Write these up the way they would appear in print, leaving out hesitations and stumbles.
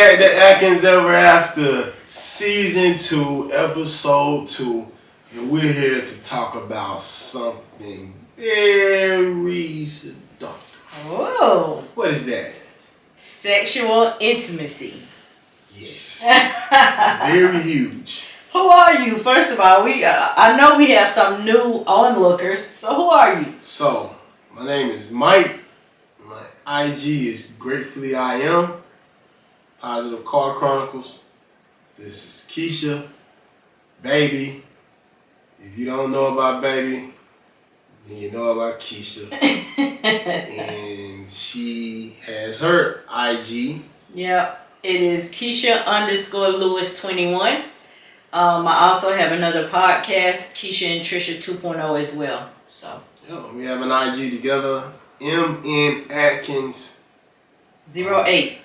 back to Atkins Ever After, Season 2, Episode 2. And we're here to talk about something very seductive. Whoa. What is that? Sexual intimacy. Yes. Very huge. Who are you? First of all, I know we have some new onlookers. So who are you? So, my name is Mike. My IG is Gracefully I Am. Positive Car Chronicles. This is Keisha. Baby. If you don't know about Baby, then you know about Keisha. And she has her IG. Yep. It is Keisha_Lewis21. I also have another podcast, Keisha and Trisha 2.0 as well. So Yeah, we have an IG together. MN Atkins 08.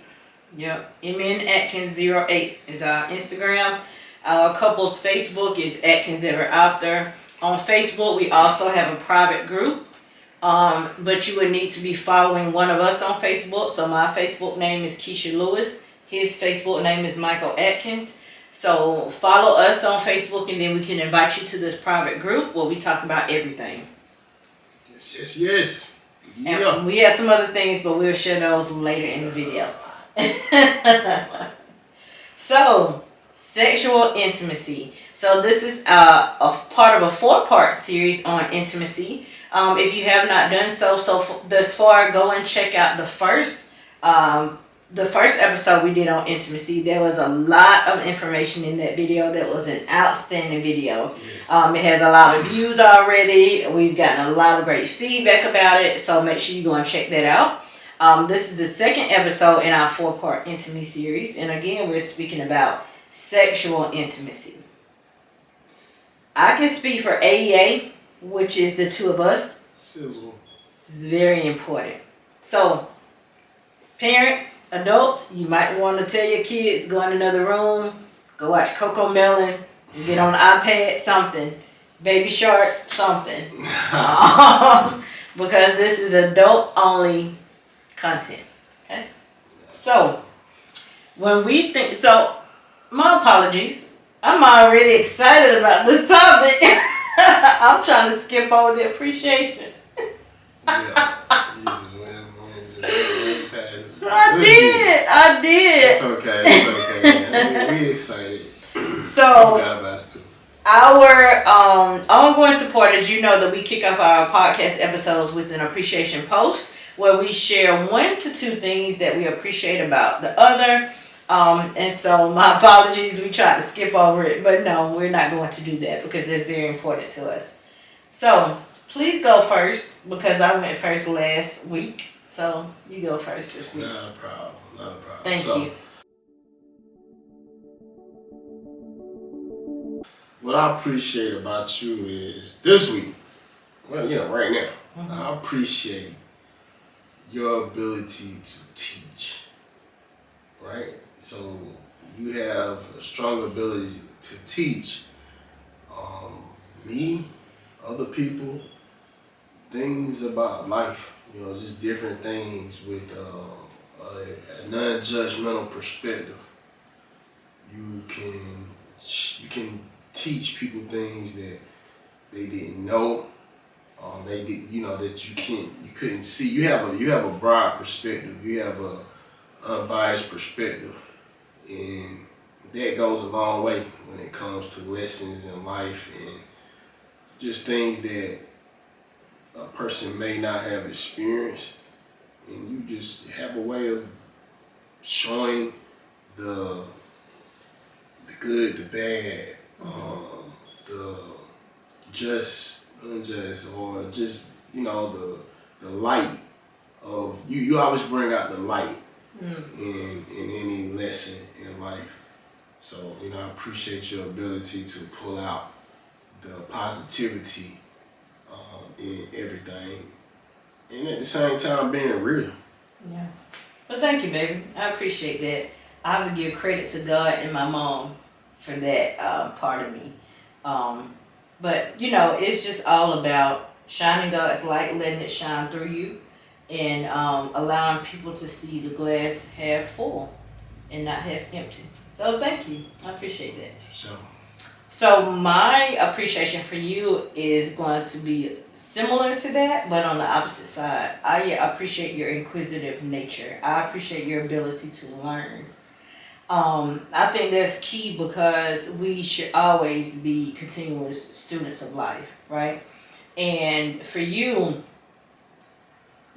Yep. MN Atkins 08 is our Instagram. Our couple's Facebook is Atkins Ever After. On Facebook, we also have a private group. But you would need to be following one of us on Facebook. So my Facebook name is Keisha Lewis. His Facebook name is Michael Atkins. So follow us on Facebook, and then we can invite you to this private group where we talk about everything. Yes. Yeah. And we have some other things, but we'll share those later in the video. So, sexual intimacy. So this is a part of a 4-part series on intimacy. If you have not done so thus far, go and check out the first episode we did on intimacy. There was a lot of information in that video. That was an outstanding video. Yes. It has a lot of views already. We've gotten a lot of great feedback about it. So make sure you go and check that out. This is the second episode in our 4-part intimacy series. And again, we're speaking about sexual intimacy. I can speak for AEA, which is the two of us. Sizzle. This is very important. So, parents, adults, you might want to tell your kids, go in another room, go watch Coco Melon, get on the iPad, something. Baby Shark, something. Because this is adult-only content. Okay? So, when we think... So, my apologies. I'm already excited about this topic. I'm trying to skip over the appreciation. I did. It's okay. We excited. So, I forgot about it too. Our ongoing supporters, you know that we kick off our podcast episodes with an appreciation post where we share 1 to 2 things that we appreciate about the other. And so my apologies, we tried to skip over it, but no, we're not going to do that because that's very important to us. So please go first because I went first last week. So you go first this week. Not a problem. Thank you. What I appreciate about you is this week, well, right now, I appreciate your ability to teach, right? So you have a strong ability to teach me, other people, things about life, just different things with a non-judgmental perspective. You can teach people things that they didn't know, that you couldn't see. You have a broad perspective. You have a unbiased perspective, and that goes a long way when it comes to lessons in life and just things that a person may not have experienced, and you just have a way of showing the good, the bad, the just, unjust, or just the light of you. You always bring out the light in any lesson in life. So I appreciate your ability to pull out the positivity in everything, and at the same time being real. Yeah. Well, thank you, baby. I appreciate that. I have to give credit to God and my mom for that part of me. But it's just all about shining God's light, letting it shine through you, and allowing people to see the glass half full. and not half empty. So thank you. I appreciate that. So My appreciation for you is going to be similar to that, but on the opposite side. I appreciate your inquisitive nature. I appreciate your ability to learn. I think that's key because we should always be continuous students of life, right? And for you,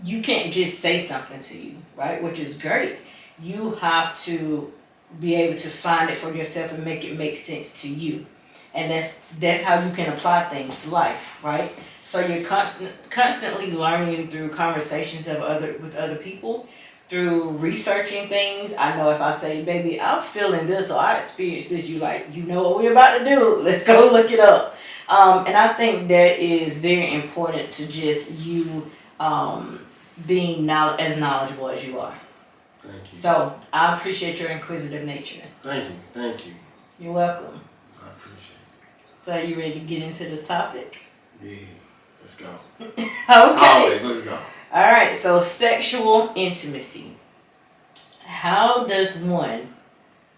you can't just say something to you, right? Which is great. You have to be able to find it for yourself and make it make sense to you. And that's how you can apply things to life, right? So you're constantly learning through conversations with other people, through researching things. I know if I say, baby, I'm feeling this or I experienced this, you know what we're about to do. Let's go look it up. And I think that is very important to just you being as knowledgeable as you are. thank you. So I appreciate your inquisitive nature. Thank you. Thank you. You're welcome. I appreciate it. So you ready to get into this topic? Yeah. Let's go. Okay. Always, let's go. All right. So sexual intimacy. How does one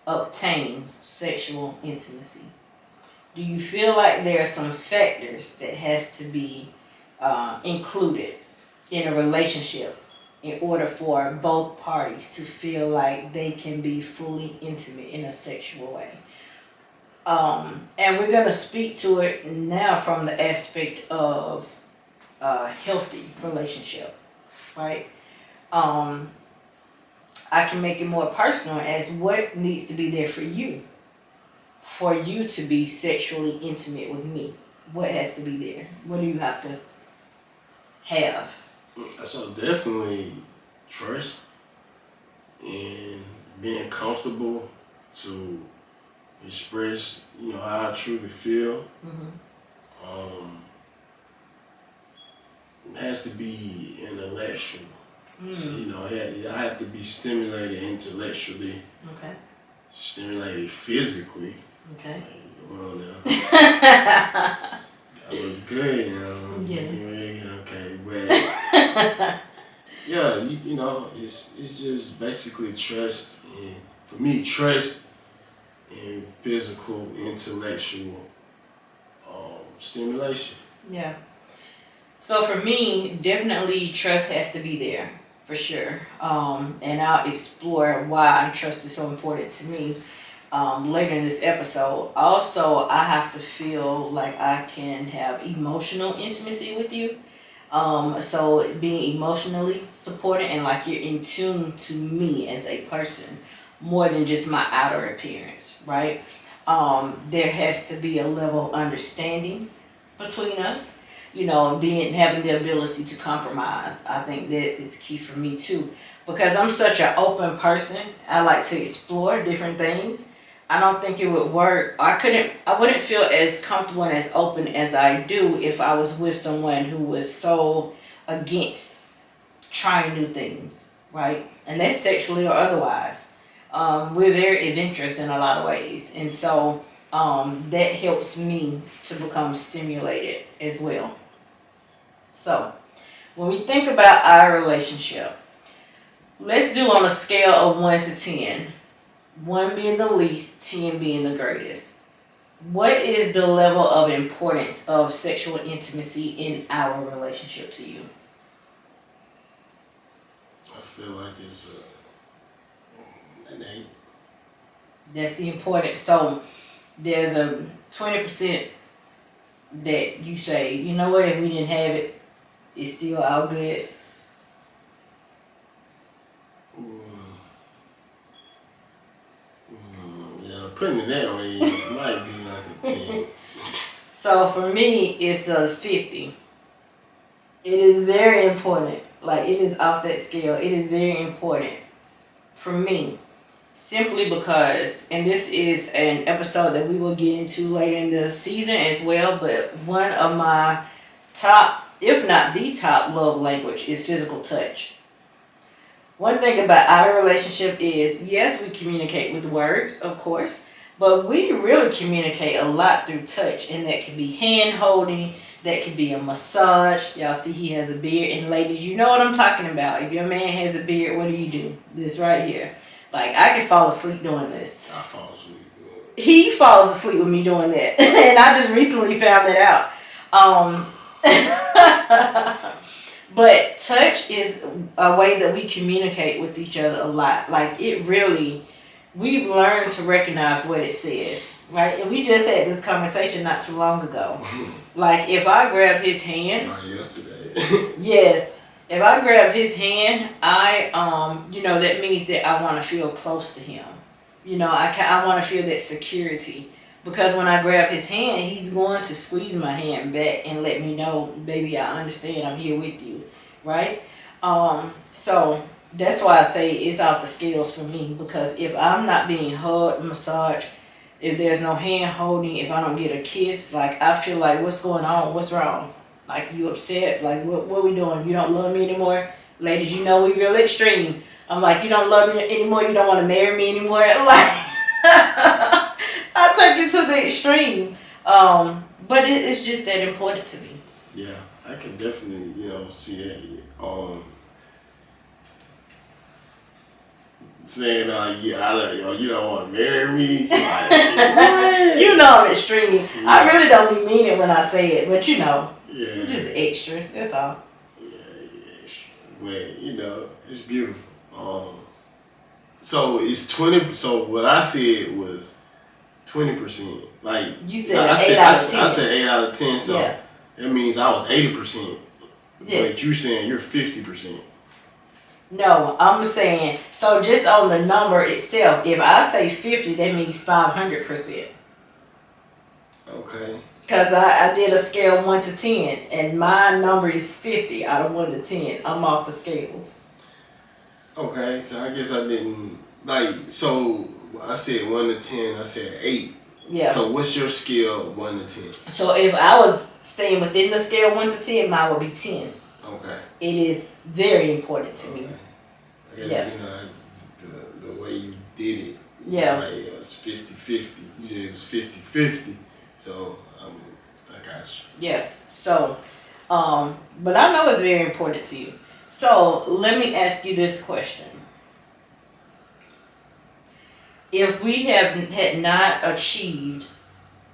obtain sexual intimacy? Do you feel like there are some factors that has to be included in a relationship in order for both parties to feel like they can be fully intimate in a sexual way? And we're going to speak to it now from the aspect of a healthy relationship, right? I can make it more personal as what needs to be there for you to be sexually intimate with me. What has to be there? What do you have to have? So definitely trust and being comfortable to express, how I truly feel. Mm-hmm. It has to be intellectual. I have to be stimulated intellectually. Okay. Stimulated physically. Okay. Like, come on now. I look good, Yeah. Okay, but yeah, it's just basically trust, and for me, trust and physical, intellectual stimulation. Yeah. So for me, definitely trust has to be there, for sure. And I'll explore why trust is so important to me later in this episode. Also, I have to feel like I can have emotional intimacy with you. So being emotionally supported and like you're in tune to me as a person more than just my outer appearance, right? There has to be a level of understanding between us. Having the ability to compromise. I think that is key for me too. Because I'm such an open person, I like to explore different things. I don't think it would work. I wouldn't feel as comfortable and as open as I do if I was with someone who was so against trying new things, right? And that's sexually or otherwise. We're very adventurous in a lot of ways. And so that helps me to become stimulated as well. So, when we think about our relationship, let's do on a scale of 1 to 10. 1 being the least, 10 being the greatest. What is the level of importance of sexual intimacy in our relationship to you? I feel like it's an 8. That's the importance. So, there's a 20% that you say, you know what, if we didn't have it, it's still all good. Yeah, putting it that way, it might be like a 10. So for me, it's a 50. It is very important. Like, it is off that scale. It is very important for me. Simply because, and this is an episode that we will get into later in the season as well, but one of my top, if not the top love language is physical touch. One thing about our relationship is, yes, we communicate with words, of course, but we really communicate a lot through touch, and that can be hand holding, that can be a massage. Y'all see he has a beard, and ladies, you know what I'm talking about. If your man has a beard, what do? This right here. Like, I can fall asleep doing this. I fall asleep. He falls asleep with me doing that. And I just recently found that out. But touch is a way that we communicate with each other a lot. Like, it really, we've learned to recognize what it says, right? And we just had this conversation not too long ago. Like, if I grab his hand. Yesterday. Yes. If I grab his hand, that means that I want to feel close to him. I want to feel that security. Because when I grab his hand, he's going to squeeze my hand back and let me know, baby, I understand. I'm here with you, right? So that's why I say it's off the scales for me. Because if I'm not being hugged, massaged, if there's no hand holding, if I don't get a kiss, like, I feel like, what's going on? What's wrong? Like, you upset? Like, what we doing? You don't love me anymore? Ladies, we real extreme. I'm like, you don't love me anymore? You don't want to marry me anymore? Like, I take it to the extreme. But it's just that important to me. Yeah, I can definitely, see that. Saying, you don't want to marry me. Like, I'm extreme. Yeah. I really don't be mean it when I say it, but Yeah. I'm just extra. That's all. Yeah, extra. But, it's beautiful. So it's 20. So what I said was 20%. Like, you said, I said 8 out of 10. So yeah. That means I was 80%. Yes. But you're saying you're 50%. No, I'm saying, so just on the number itself, if I say 50, that means 500%. Okay. Because I did a scale 1 to 10, and my number is 50 out of 1 to 10. I'm off the scales. Okay, so I guess I didn't, so I said 1 to 10, I said 8. Yeah. So what's your scale 1 to 10? So if I was staying within the scale 1 to 10, mine would be 10. Okay. It is very important to me. I guess, yeah. The way you did it, yeah. It was 50-50. You said it was 50-50. So I got you. Yeah. So, but I know it's very important to you. So let me ask you this question. If we had not achieved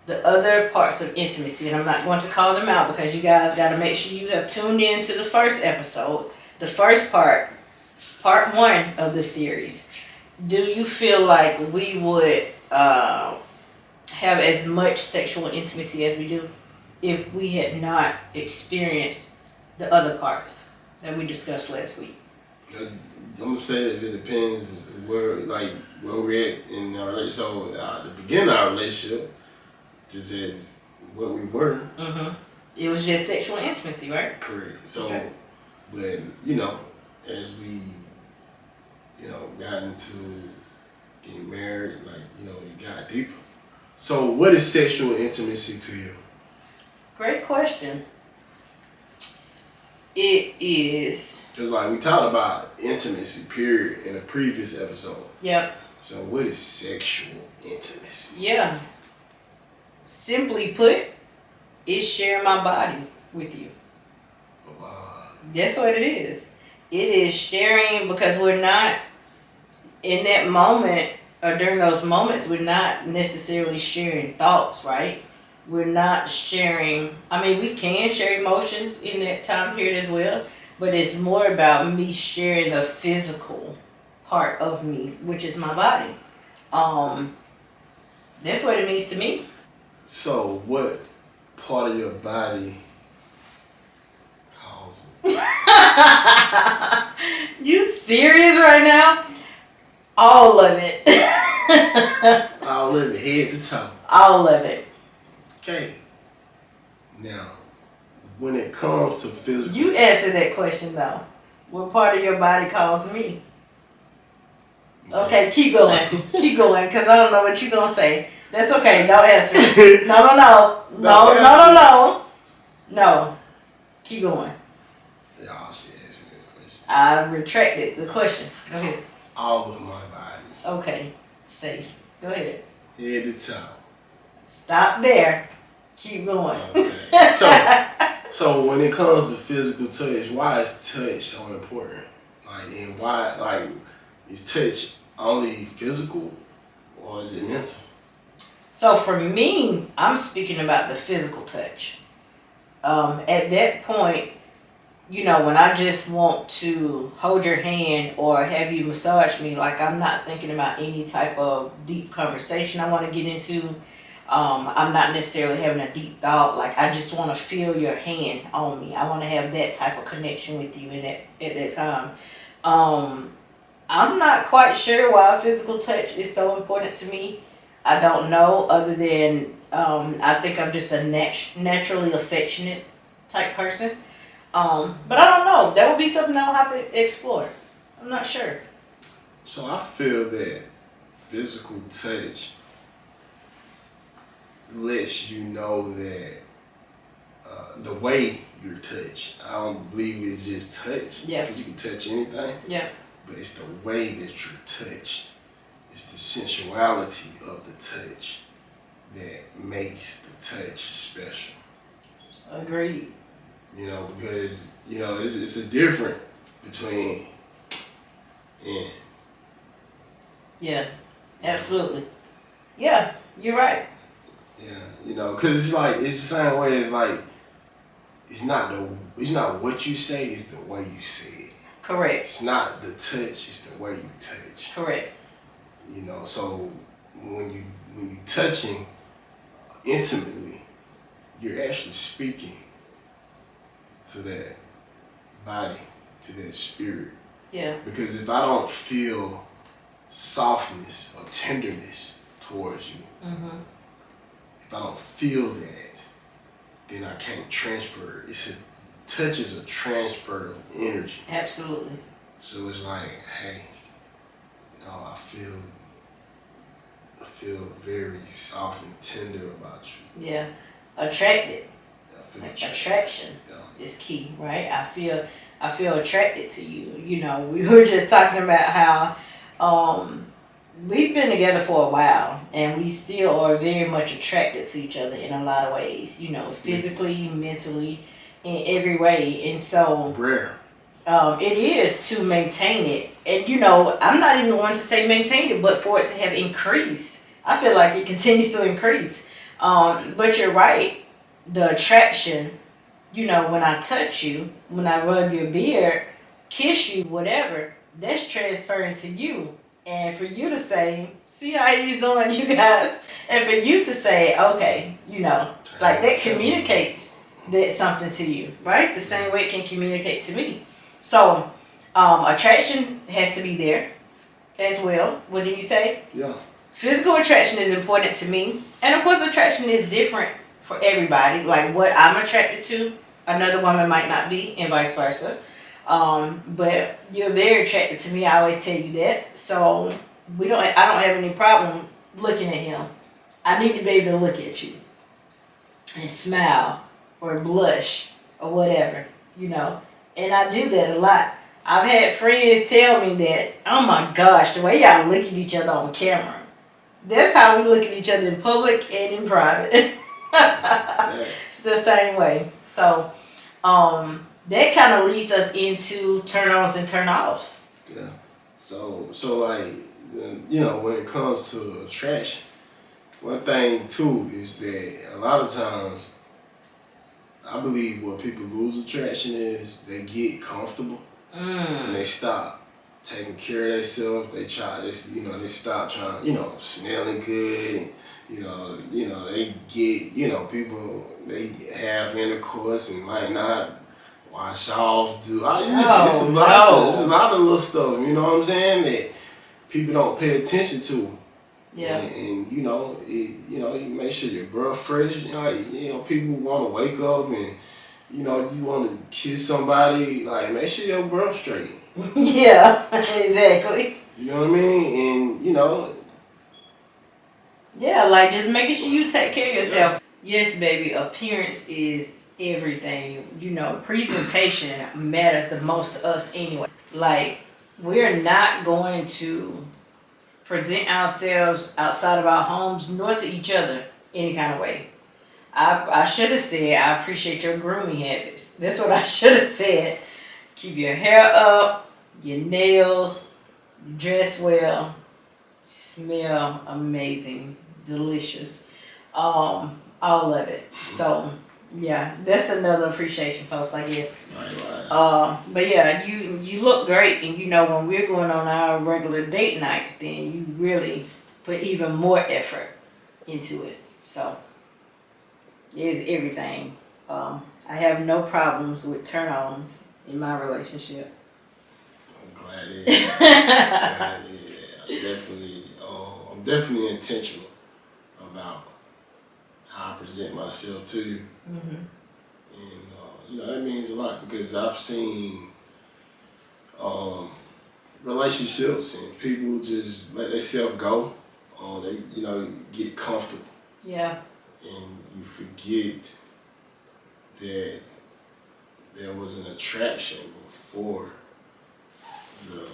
the other parts of intimacy, and I'm not going to call them out because you guys got to make sure you have tuned in to the first episode, the first part 1 of the series. Do you feel like we would have as much sexual intimacy as we do if we had not experienced the other parts that we discussed last week? I'm gonna say this. It depends where we're at in our relationship. So the beginning of our relationship, just as what we were. Mm-hmm. It was just sexual intimacy, right? Correct. So, okay. But as we, got into getting married, you got deeper. So, what is sexual intimacy to you? Great question. It is. Because we talked about intimacy, period, in a previous episode. Yep. So what is sexual intimacy? Yeah. Simply put, it's sharing my body with you. Wow. That's what it is. It is sharing because we're not in that moment or during those moments, we're not necessarily sharing thoughts, right? We're not sharing, we can share emotions in that time period as well, but it's more about me sharing the physical part of me, which is my body. That's what it means to me. So what part of your body calls it? You serious right now? All of it. All of it, head to toe. All of it. Okay. Now, when it comes to physical... You answer that question, though. What part of your body calls me? Okay, keep going. Keep going, because I don't know what you're going to say. That's okay. Don't answer it. No. No. Keep going. Y'all should answer this question. I retracted the question. Go ahead. All of my body. Okay. Safe. Go ahead. Head to toe. Stop there. Keep going. Okay. So when it comes to physical touch, why is touch so important? And why, is touch only physical or is it mental? So for me, I'm speaking about the physical touch. At that point, you know, when I just want to hold your hand or have you massage me, like I'm not thinking about any type of deep conversation I want to get into. I'm not necessarily having a deep thought. Like I just want to feel your hand on me. I want to have that type of connection with you at that time. I'm not quite sure why physical touch is so important to me. I don't know, other than I think I'm just a naturally affectionate type person. But I don't know. That would be something I'll have to explore. I'm not sure. So I feel that physical touch lets you know that the way you're touched. I don't believe it's just touch. Yeah. Because you can touch anything. Yeah. But it's the way that you're touched. It's the sensuality of the touch that makes the touch special. Agreed. You know, because, you know, it's a difference between, yeah. Yeah, absolutely. Yeah, you're right. Yeah, you know, because it's like, it's the same way, it's like, it's not what you say, it's the way you say it. Correct. It's not the touch, it's the way you touch. Correct. You know, so when you touching intimately, you're actually speaking to that body, to that spirit. Yeah. Because if I don't feel softness or tenderness towards you, if I don't feel that, then I can't transfer. Touch is a transfer of energy. Absolutely. So it's like, hey, no, I feel very soft and tender about you. Yeah. Attracted. I feel Like attracted. attraction Yeah. is key, right? I feel attracted to you. You know, we were just talking about how we've been together for a while and we still are very much attracted to each other in a lot of ways, you know, physically, mentally, in every way. And so Rare. it is to maintain it. And you know, I'm not even one to say maintain it, but for it to have increased, I feel like it continues to increase. But you're right, the attraction, you know, when I touch you, when I rub your beard, kiss you, whatever, that's transferring to you. And for you to say, see how he's doing, you guys, and for you to say, okay, you know, like that communicates that something to you, right? The same way it can communicate to me. So, attraction has to be there as well. What did you say? Yeah. Physical attraction is important to me. And of course, attraction is different for everybody. Like what I'm attracted to, another woman might not be, and vice versa. But you're very attracted to me. I always tell you that. So I don't have any problem looking at him. I need to be able to look at you and smile or blush or whatever, you know. And I do that a lot. I've had friends tell me that, oh my gosh, the way y'all look at each other on camera. That's how we look at each other in public and in private. It's the same way. So, that kind of leads us into turn-ons and turn-offs. Yeah. So like, you know, when it comes to attraction, one thing too is that a lot of times, I believe what people lose attraction is they get comfortable and they stop taking care of themselves. They stop trying, you know, smelling good, and you know, they get, you know, people, they have intercourse and might not wash off. It's a lot of little stuff, you know what I'm saying, that people don't pay attention to. Yeah. And you know, you make sure your breath fresh. You know, people want to wake up and, you know, you want to kiss somebody. Like, make sure your breath straight. Yeah, exactly. You know what I mean? And you know. Yeah, like just making sure you take care of yourself. Yes, baby. Appearance is everything. You know, presentation matters the most to us anyway. Like, we're not going to present ourselves outside of our homes nor to each other any kind of way. I should have said, I appreciate your grooming habits. That's what I should have said. Keep your hair up, your nails, dress well, smell amazing, delicious, all of it. So yeah, that's another appreciation post, I guess. Right. But yeah, you look great, and you know when we're going on our regular date nights, then you really put even more effort into it. So it is everything. I have no problems with turn-ons in my relationship. I'm glad it is. Glad it is. I'm definitely intentional about how I present myself to you. Mm-hmm. And, that means a lot because I've seen relationships and people just let themselves go. They, get comfortable Yeah. and you forget that there was an attraction before the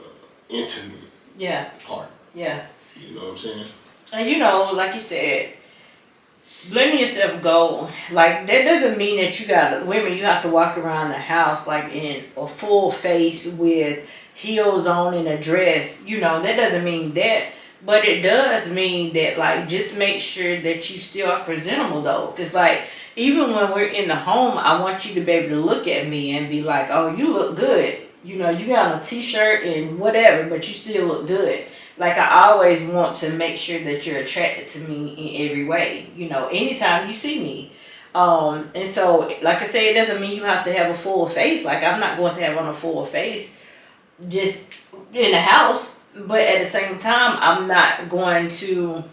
intimate Yeah. part. Yeah. You know what I'm saying? And like you said, letting yourself go, like that doesn't mean that you have to walk around the house like in a full face with heels on and a dress. That doesn't mean that. But it does mean that, like, just make sure that you still are presentable though. Because, like, even when we're in the home, I want you to be able to look at me and be like, oh, you look good. You got on a t-shirt and whatever, but you still look good. Like, I always want to make sure that you're attracted to me in every way, anytime you see me. And so, like I said, it doesn't mean you have to have a full face. Like, I'm not going to have on a full face just in the house. But at the same time, I'm not going to,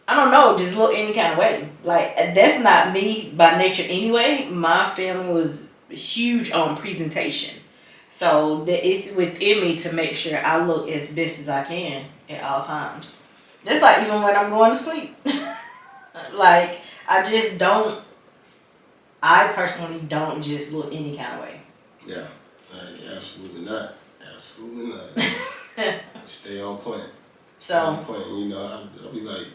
I don't know, just look any kind of way. Like, that's not me by nature anyway. My family was huge on presentation. So it's within me to make sure I look as best as I can at all times. That's like even when I'm going to sleep. Like, I personally don't just look any kind of way. Yeah, absolutely not. Absolutely not. Stay on point. Stay on point. I'll be like,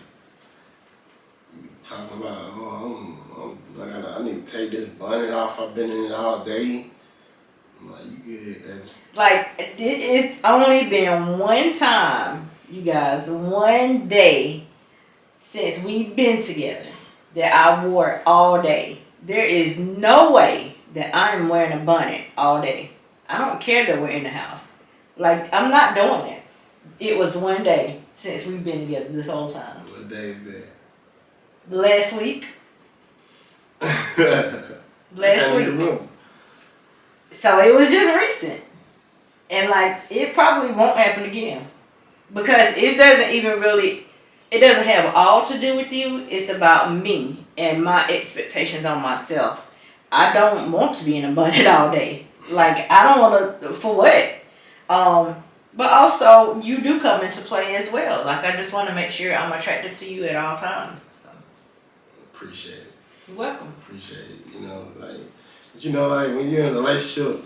you be talking about, I need to take this bonnet off. I've been in it all day. I'm like, you good, baby. Like, it's only been one time, you guys, one day since we've been together that I wore it all day. There is no way that I'm wearing a bonnet all day. I don't care that we're in the house. Like, I'm not doing it. It was one day since we've been together this whole time. What day is that? Last week. Last week. So it was just recent. And like, it probably won't happen again. Because it doesn't have all to do with you. It's about me and my expectations on myself. I don't want to be in a bonnet all day. Like, I don't want to, for what? But also, you do come into play as well. Like, I just want to make sure I'm attracted to you at all times. So. Appreciate it. You're welcome. Appreciate it. Like when you're in a relationship,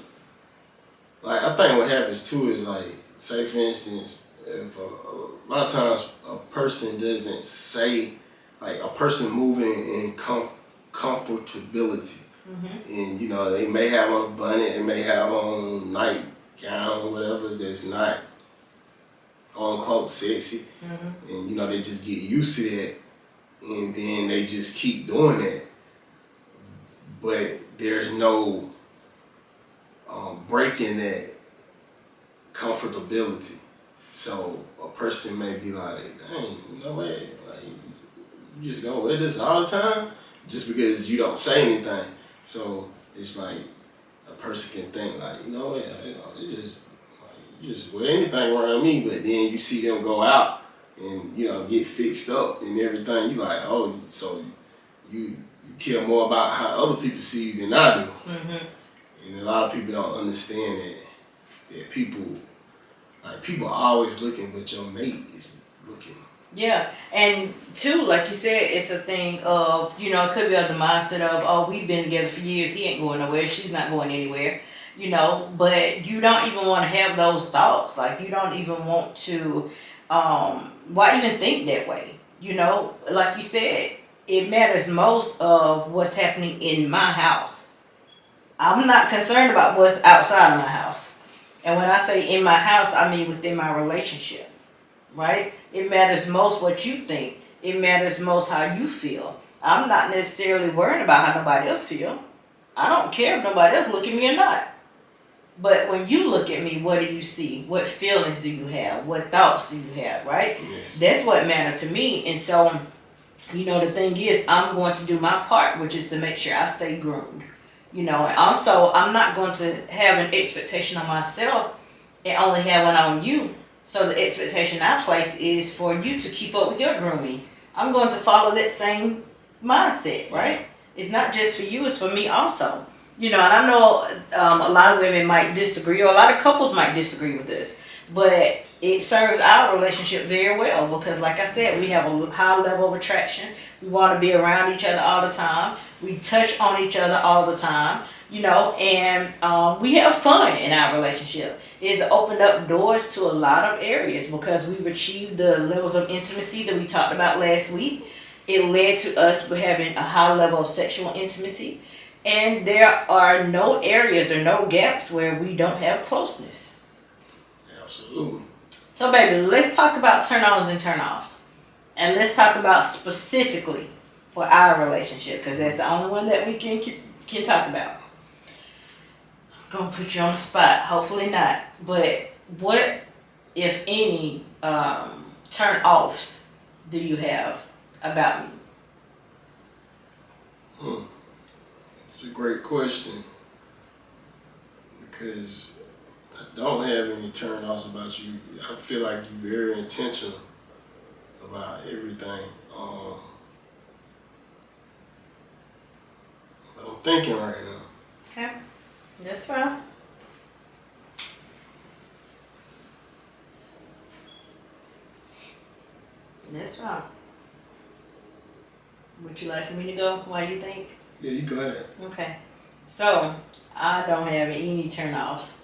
like, I think what happens too is, like, say for instance, if a lot of times a person doesn't say, like, a person moving in comfortability, and they may have on a bonnet, they may have on nightgown, whatever, that's not quote unquote sexy, and they just get used to that, and then they just keep doing that, but there's no breaking that comfortability. So a person may be like, dang, you know what? Like, you just gonna wear this all the time just because you don't say anything. So it's like a person can think like, you know what? It's just like, you just wear anything around me, but then you see them go out and get fixed up and everything. You like, oh, so you care more about how other people see you than I do. And a lot of people don't understand that people are always looking, but your mate is looking. Yeah, and two, like you said, it's a thing of, it could be of the mindset of, oh, we've been together for years, he ain't going nowhere, she's not going anywhere, but you don't even want to have those thoughts. Like, you don't even want to, why even think that way? Like you said, it matters most of what's happening in my house. I'm not concerned about what's outside of my house. And when I say in my house, I mean within my relationship. right? It matters most what you think. It matters most how you feel. I'm not necessarily worried about how nobody else feel. I don't care if nobody else look at me or not. But when you look at me, what do you see? What feelings do you have? What thoughts do you have, right? Yes. That's what matters to me. And so, the thing is, I'm going to do my part, which is to make sure I stay groomed. And also, I'm not going to have an expectation on myself and only have one on you. So the expectation I place is for you to keep up with your grooming. I'm going to follow that same mindset, right? It's not just for you, it's for me also. And I know a lot of women might disagree, or a lot of couples might disagree with this, but it serves our relationship very well because, like I said, we have a high level of attraction. We want to be around each other all the time. We touch on each other all the time, and we have fun in our relationship. It's opened up doors to a lot of areas because we've achieved the levels of intimacy that we talked about last week. It led to us having a high level of sexual intimacy. And there are no areas or no gaps where we don't have closeness. Absolutely. So, baby, let's talk about turn-ons and turn-offs. And let's talk about specifically for our relationship, because that's the only one that we can talk about. I'm going to put you on the spot. Hopefully not. But what, if any, turn-offs do you have about me? It's a great question because I don't have any turn-offs about you. I feel like you're very intentional about everything. But I'm thinking right now. Okay, that's fine. That's fine. Would you like for me to go while you think? Yeah, you go ahead. Okay. So, I don't have any turn-offs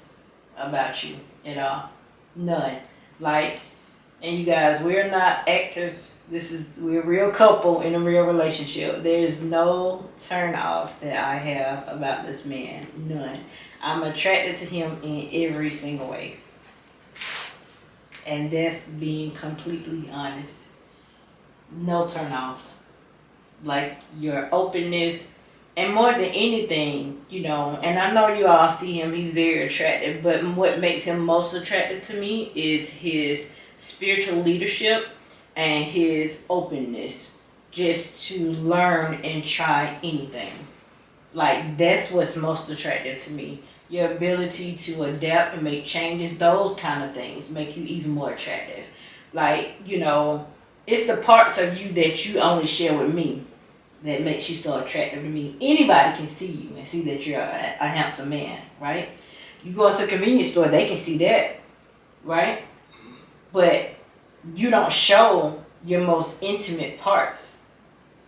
about you at all. None. And you guys, we're not actors. We're a real couple in a real relationship. There is no turn-offs that I have about this man. None. I'm attracted to him in every single way. And that's being completely honest. No turn-offs. Your openness, and more than anything, and I know you all see him, he's very attractive, but what makes him most attractive to me is his spiritual leadership and his openness just to learn and try anything. That's what's most attractive to me. Your ability to adapt and make changes, those kind of things make you even more attractive. It's the parts of you that you only share with me that makes you so attractive to me. Anybody can see you and see that you're a handsome man, right? You go into a convenience store, they can see that, right? But you don't show your most intimate parts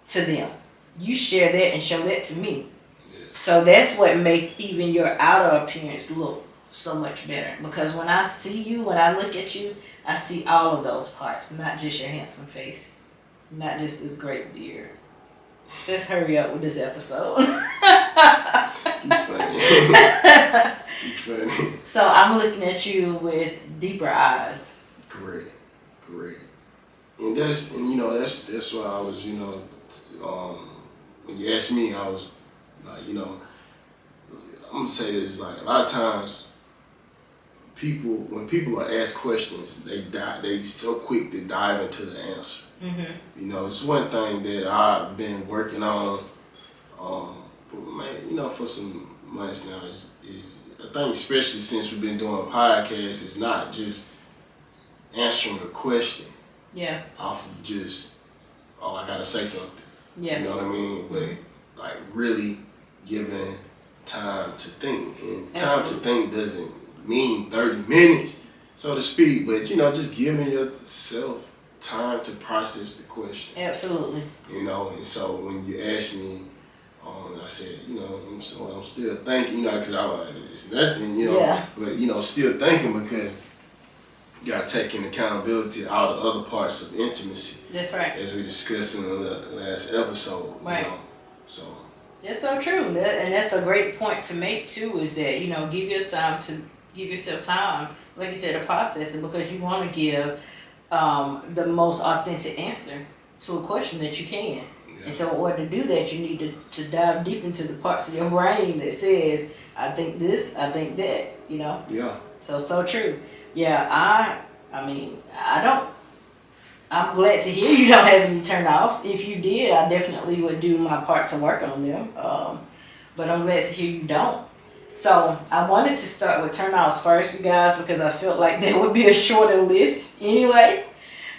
to them. You share that and show that to me. So that's what makes even your outer appearance look so much better. Because when I see you, when I look at you, I see all of those parts, not just your handsome face, not just this great beard. Let's hurry up with this episode. You funny. You funny. So I'm looking at you with deeper eyes. Correct. And that's why I was, when you asked me, I was like, I'm gonna say this, a lot of times when people are asked questions, they so quick to dive into the answer. Mm-hmm. It's one thing that I've been working on, for some months now is I think, especially since we've been doing a podcast, is not just answering a question. Yeah. Off of just, I gotta say something. Yeah. You know what I mean? But really giving time to think, and time to think doesn't mean 30 minutes, so to speak, but just giving yourself time to process the question. Absolutely. And so when you asked me, I said, I'm still thinking, because it's nothing, Yeah. but still thinking because you gotta take in accountability all the other parts of intimacy. That's right. As we discussed in the last episode. Right. So. That's so true, and that's a great point to make too. Is that give yourself time, like you said, to process it, because you want to give the most authentic answer to a question that you can. Yeah. And so in order to do that, you need to dive deep into the parts of your brain that says, I think this, I think that, you know? Yeah. So true. Yeah, I mean, I'm glad to hear you don't have any turn-offs. If you did, I definitely would do my part to work on them. But I'm glad to hear you don't. So I wanted to start with turn-offs first, you guys, because I felt like that would be a shorter list anyway.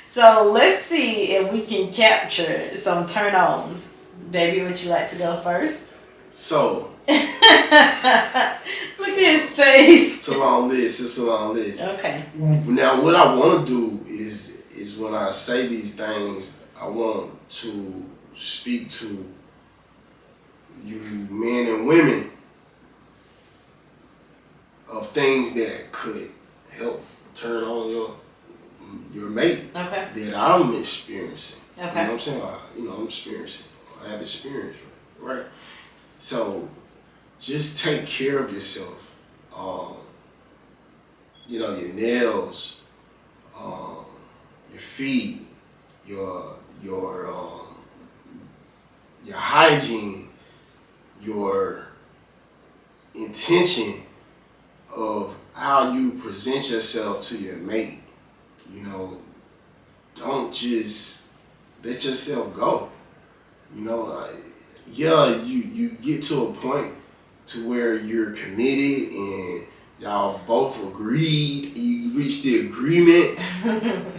So let's see if we can capture some turn-ons. Baby, would you like to go first? So. Look at his face. It's a long list. It's a long list. Okay. Now, what I want to do is when I say these things, I want to speak to you men and women of things that could help turn on your mate. Okay. That I'm experiencing. Okay. You know what I'm saying? I'm experiencing. I have experience, right? So, just take care of yourself. Your nails, your feet, your hygiene, your intention of how you present yourself to your mate. Don't just let yourself go. You get to a point to where you're committed and y'all both agreed, you reached the agreement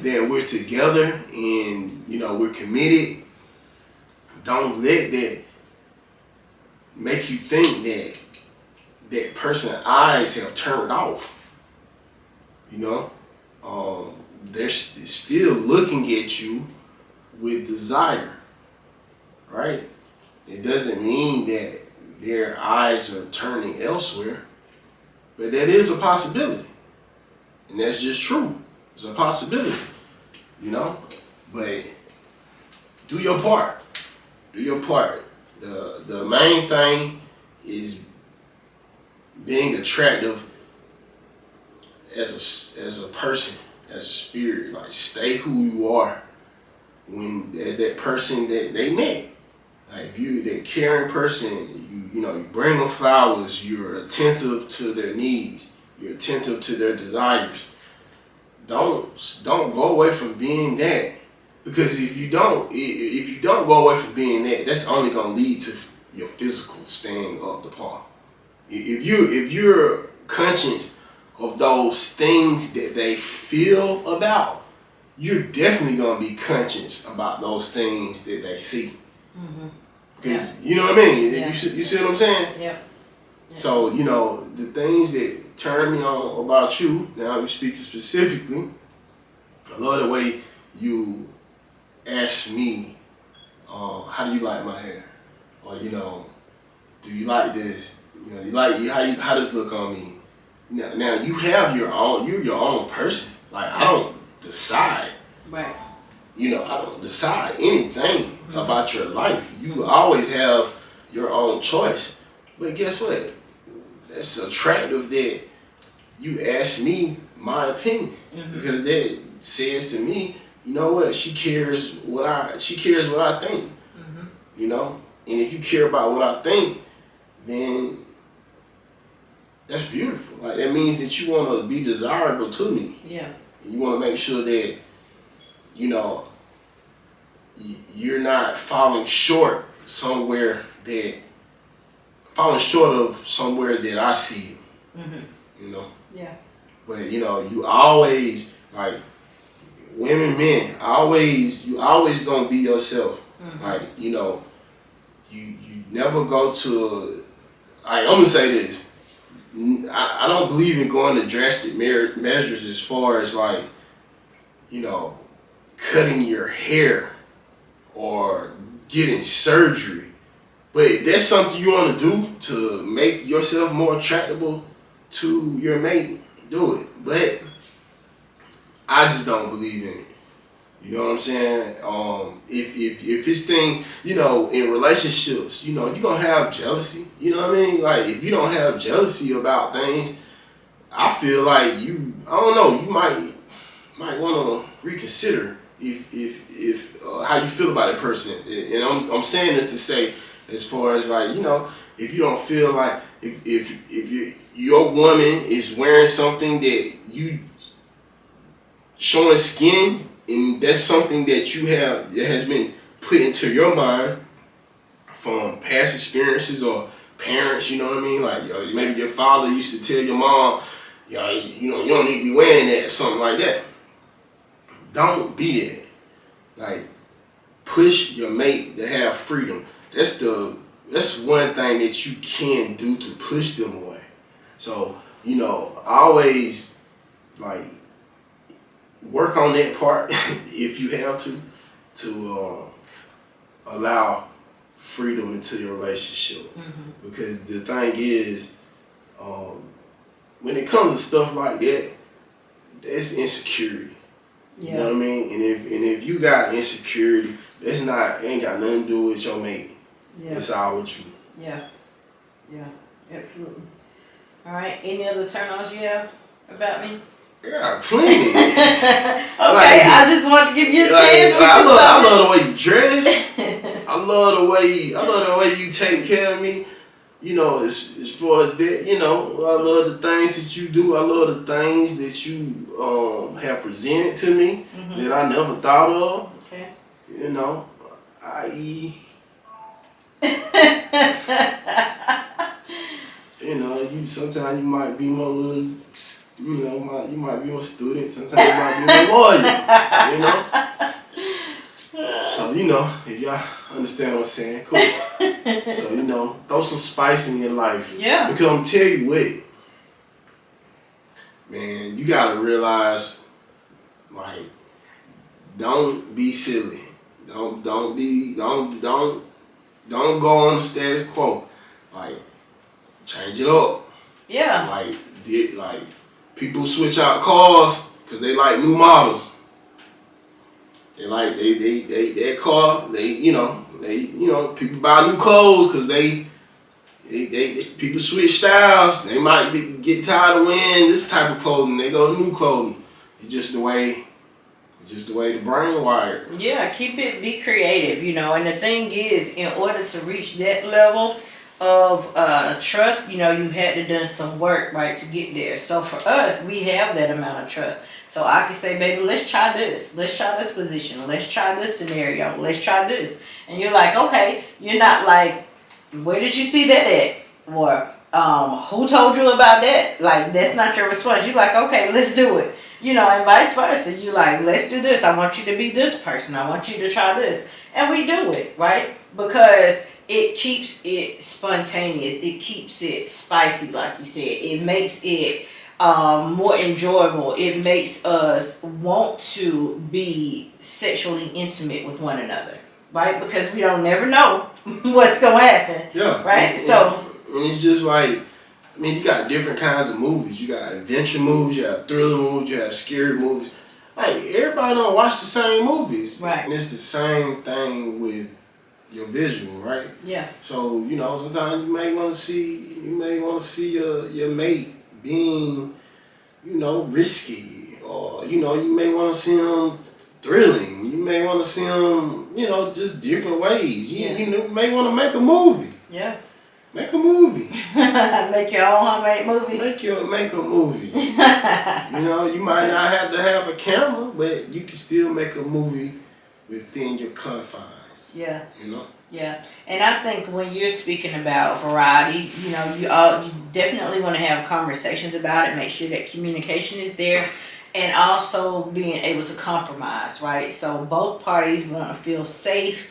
that we're together and, we're committed. Don't let that make you think that that person's eyes have turned off. They're still looking at you with desire, right? It doesn't mean that their eyes are turning elsewhere, but that is a possibility. And that's just true. It's a possibility, but do your part. Do your part. The main thing is being attractive as a person, as a spirit. Like, stay who you are as that person that they met. Like, if you're that caring person, you bring them flowers, you're attentive to their needs, you're attentive to their desires. Don't go away from being that, because if you don't go away from being that, that's only gonna lead to your physical staying up to par. If you're conscious of those things that they feel about, you're definitely gonna be conscious about those things that they see. Mm-hmm. Because you know what I mean? Yeah. You see what I'm saying? Yep. So, the things that turn me on about you, now we speak specifically, I love the way you ask me, how do you like my hair? Or, do you like this? How does it look on me? Now you have you're your own person. Like, I don't decide. Right. I don't decide anything about your life. You always have your own choice. But guess what? That's attractive that you ask me my opinion. Mm-hmm. Because that says to me, you know what? She cares what I think. Mm-hmm. And if you care about what I think, then that's beautiful. Like, that means that you want to be desirable to me. Yeah. And you want to make sure that, you're not falling short of somewhere that I see you. Mm-hmm. Yeah. But you always, like, women, men, you always gonna be yourself. Mm-hmm. Like, you never go to I'm gonna say this. I don't believe in going to drastic measures as far as, like, cutting your hair or getting surgery. But if that's something you want to do to make yourself more attractable to your mate, do it. But I just don't believe in it. You know what I'm saying? If this thing, in relationships, you're going to have jealousy. You know what I mean? Like, if you don't have jealousy about things, I feel like you might want to reconsider if how you feel about that person. And I'm saying this to say, as far as like, you know, if you don't feel like if your woman is wearing something that you showing skin, and that's something that you have that has been put into your mind from past experiences or parents, you know what I mean? Like, maybe your father used to tell your mom, you know, you don't need to be wearing that or something like that. Don't be that. Like, push your mate to have freedom. That's one thing that you can do to push them away. So, you know, always like work on that part if you have to allow freedom into your relationship. Mm-hmm. Because the thing is, when it comes to stuff like that, that's insecurity. Yeah. You know what I mean? And if you got insecurity, ain't got nothing to do with your mate. Yeah. It's all with you. Yeah. Yeah. Absolutely. All right. Any other turn-ons you have about me? Yeah, plenty. Okay, I just wanted to give you a chance. I love the way you dress. I love the way you take care of me. You know, as far as that, you know, I love the things that you do. I love the things that you have presented to me that I never thought of. Okay. You know, i.e. you know, sometimes you might be my little, you know, you might be my student. Sometimes you might be my lawyer. You know. So, you know, if y'all understand what I'm saying, cool. So, you know, throw some spice in your life. Yeah. Because I'm tell you what, man, you gotta realize, like, don't be silly. Don't go on the status quo. Like, change it up. Yeah. Like people switch out cars because they like new models. They like that car. People buy new clothes because they people switch styles. They might get tired of wearing this type of clothing. They go to new clothing. It's just the way the brain wired. Yeah, be creative, you know. And the thing is, in order to reach that level of trust, you know, you had to done some work, right, to get there. So for us, we have that amount of trust. So I can say, baby, let's try this. Let's try this position. Let's try this scenario. Let's try this. And you're like, okay. You're not like, where did you see that at? Or who told you about that? Like, that's not your response. You're like, okay, let's do it. You know, and vice versa. You're like, let's do this. I want you to be this person. I want you to try this. And we do it, right? Because it keeps it spontaneous. It keeps it spicy, like you said. It makes it more enjoyable. It makes us want to be sexually intimate with one another, right? Because we don't never know what's going to happen. Yeah. Right? And it's just like, I mean, you got different kinds of movies. You got adventure movies, you got thriller movies, you got scary movies. Like, everybody don't watch the same movies. Right. And it's the same thing with your visual, right? Yeah. So, you know, sometimes you may want to see your mate being, you know, risky, or, you know, you may want to see them thrilling. You may want to see them, you know, just different ways. You may want to make a movie. Yeah. Make a movie. Make your own homemade movie. Make a movie. You know, you might not have to have a camera, but you can still make a movie within your confines. Yeah. You know? Yeah. And I think when you're speaking about variety, you know, you definitely want to have conversations about it, make sure that communication is there, and also being able to compromise, right? So both parties want to feel safe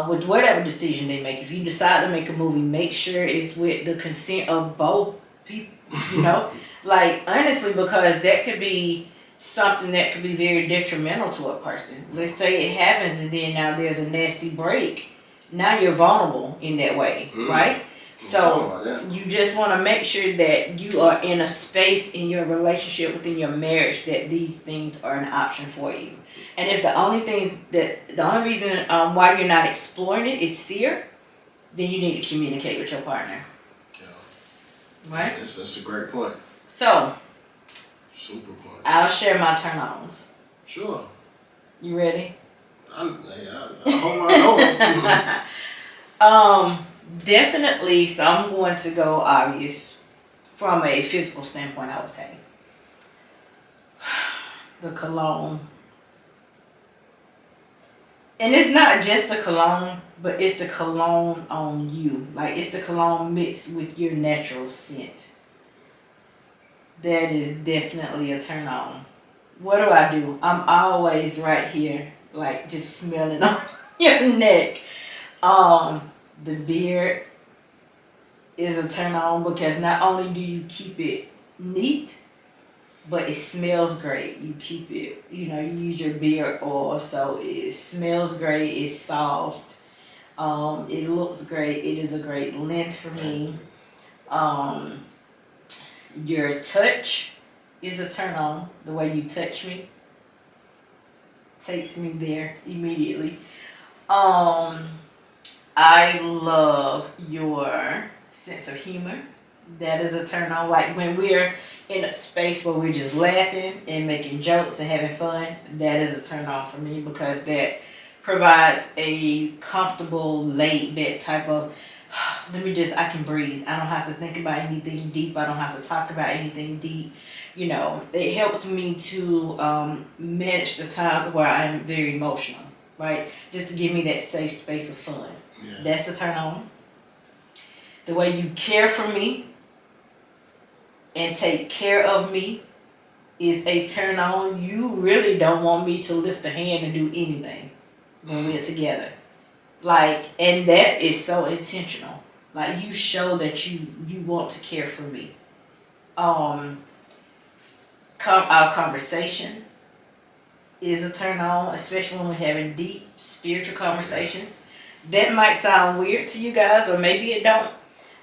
with whatever decision they make. If you decide to make a movie, make sure it's with the consent of both people, you know? Like, honestly, because that could be something that could be very detrimental to a person. Let's say it happens and then now there's a nasty break. Now you're vulnerable in that way, right? So you just want to make sure that you are in a space in your relationship, within your marriage, that these things are an option for you. And if the only reason why you're not exploring it is fear, then you need to communicate with your partner. Yeah. Right? That's a great point. So, super point. I'll share my turn-ons. Sure. You ready? I hope I know. Definitely. So I'm going to go obvious from a physical standpoint. I would say the cologne, and it's not just the cologne, but it's the cologne on you. Like it's the cologne mixed with your natural scent. That is definitely a turn on. What do? I'm always right here, like just smelling on your neck. The beard is a turn on because not only do you keep it neat, but it smells great. You keep it, you use your beard oil, so it smells great. It's soft. It looks great. It is a great length for me. Um, your touch is a turn on. The way you touch me takes me there immediately. I love your sense of humor. That is a turn on. Like when we're in a space where we're just laughing and making jokes and having fun, that is a turn on for me because that provides a comfortable, laid back type of I can breathe. I don't have to think about anything deep. I don't have to talk about anything deep. It helps me to manage the time where I'm very emotional, right? Just to give me that safe space of fun. Yeah. That's a turn on. The way you care for me and take care of me is a turn on. You really don't want me to lift a hand and do anything when we're together. And that is so intentional. Like you show that you want to care for me. Our conversation is a turn on, especially when we're having deep spiritual conversations. That might sound weird to you guys, or maybe it don't.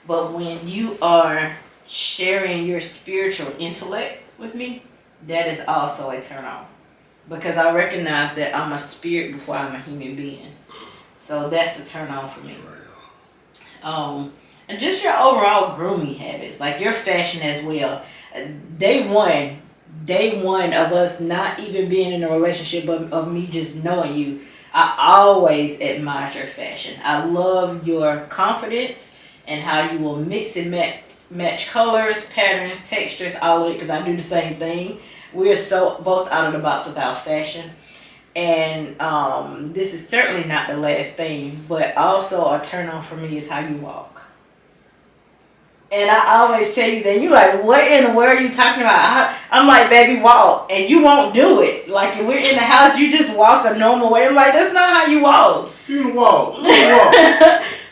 But when you are sharing your spiritual intellect with me, that is also a turn on. Because I recognize that I'm a spirit before I'm a human being. So that's a turn on for me. And just your overall grooming habits, like your fashion as well. Day one of us not even being in a relationship, but of me just knowing you, I always admired your fashion. I love your confidence and how you will mix and match colors, patterns, textures, all of it, because I do the same thing. We're so both out of the box with our fashion. And this is certainly not the last thing, but also a turn on for me is how you walk. And I always tell you that. You're like, what in the world are you talking about? I'm like, baby, walk. And you won't do it. Like, if we're in the house, you just walk a normal way. I'm like, that's not how you walk. You walk.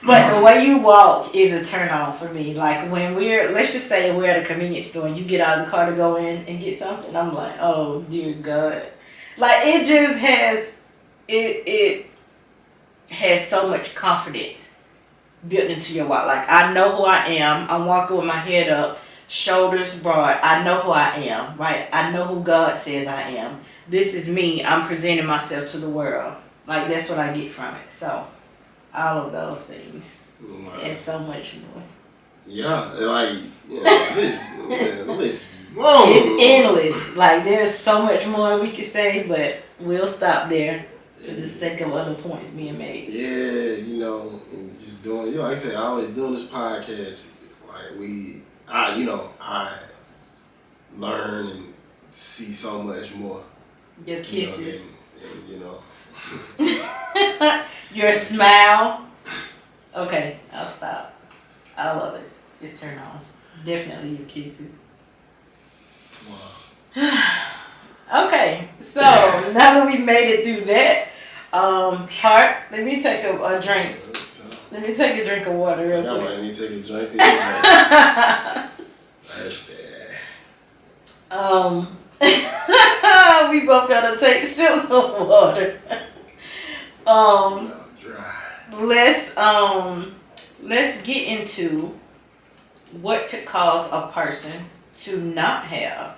But the way you walk is a turn on for me. Like, when let's just say we're at a convenience store and you get out of the car to go in and get something. I'm like, oh, dear God. Like, it just has, it has so much confidence built into your walk. Like, I know who I am. I'm walking with my head up, shoulders broad. I know who I am, right? I know who God says I am. This is me. I'm presenting myself to the world. Like, that's what I get from it. So, all of those things. Wow. And so much more. Yeah, like, this long. It's endless. Like, there's so much more we could say, but we'll stop there for the sake of other points being made. Yeah, and just doing, like I said, I always doing this podcast. Like I learn and see so much more. Your kisses. And Your smile. Okay, I'll stop. I love it. It's turn-ons. Definitely your kisses. Wow. Okay, so now that we made it through that part, let me take a drink. Let me take a drink of water real quick. I might need to take a drink. That's that. We both gotta take sips of water. Let's get into what could cause a person to not have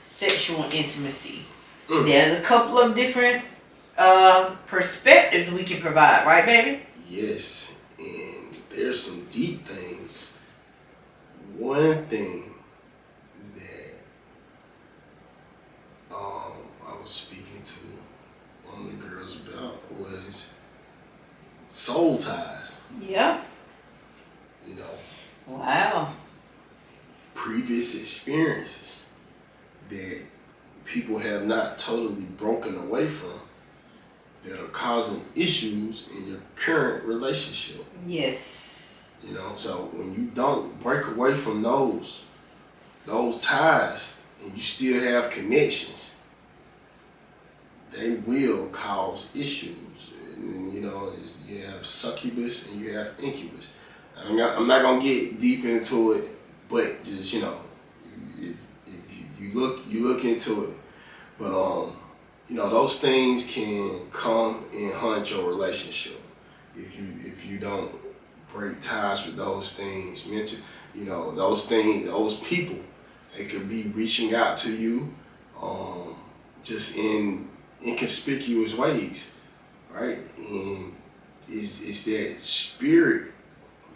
sexual intimacy. There's a couple of different perspectives we can provide, right, baby? Yes, and there's some deep things. One thing that I was speaking to one Wow. Previous experiences that people have not totally broken away from that are causing issues in your current relationship. Yes. You know, so when you don't break away from those ties and you still have connections, they will cause issues. And you know, you have succubus and you have incubus. I'm not gonna get deep into it, but just, you know, if you look into it. But you know, those things can come and haunt your relationship if you don't break ties with those things. You know, those things, those people, they could be reaching out to you, just in inconspicuous ways, right? And it's that spirit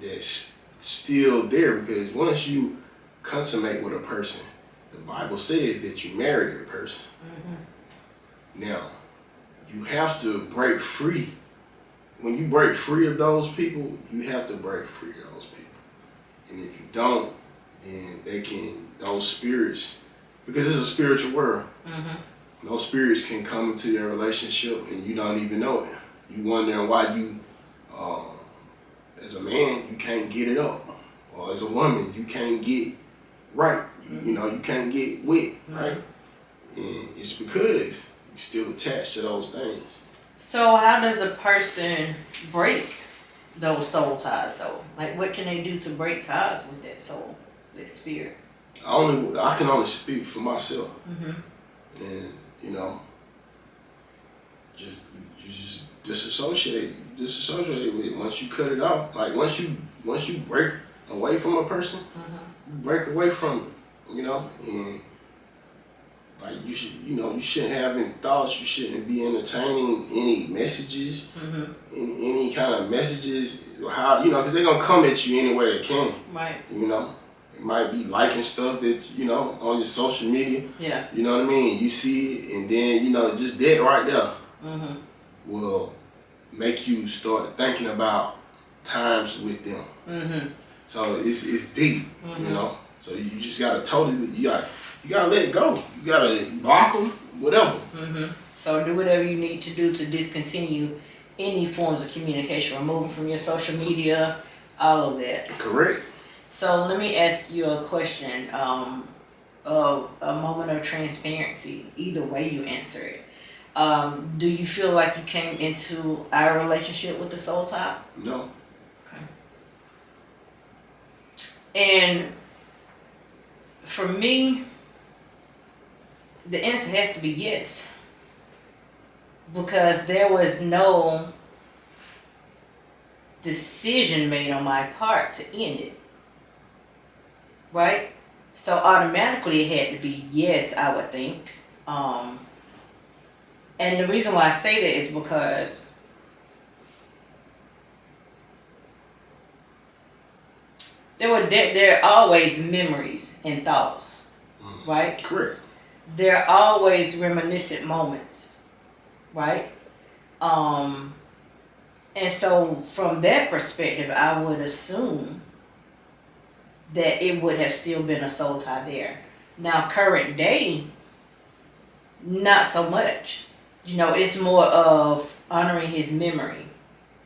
that's still there, because once you consummate with a person, the Bible says that you married a person. Now, you have to break free. When you break free of those people, you have to break free of those people. And if you don't, then those spirits, because it's a spiritual world, those spirits can come into your relationship and you don't even know it. You wondering why you, as a man, you can't get it up. Or as a woman, you can't get right. You know, you can't get wet, right? And it's because you're still attached to those things. So how does a person break those soul ties though? Like what can they do to break ties with that soul, that spirit? I can only speak for myself. And you know, you just disassociate with it. Once you cut it off, like once you break away from a person, you break away from it, you know, and like you shouldn't have any thoughts. You shouldn't be entertaining any messages, any kind of messages. How, you know, because they're gonna come at you any way they can. Right. You know, it might be liking stuff that, you know, on your social media. Yeah. You know what I mean? You see it, and then, you know, just that right there will make you start thinking about times with them. So it's deep, you know. So you just gotta you gotta let it go. You gotta block them, whatever. So do whatever you need to do to discontinue any forms of communication, removing from your social media, all of that. Correct. So let me ask you a question, of a moment of transparency, either way you answer it. Do you feel like you came into our relationship with the soul tie? No. Okay. And for me, the answer has to be yes. Because there was no decision made on my part to end it. Right? So automatically it had to be yes, I would think. And the reason why I say that is because there are always memories and thoughts, right? Correct. There are always reminiscent moments, right? And so from that perspective, I would assume that it would have still been a soul tie there. Now, current day, not so much. You know, it's more of honoring his memory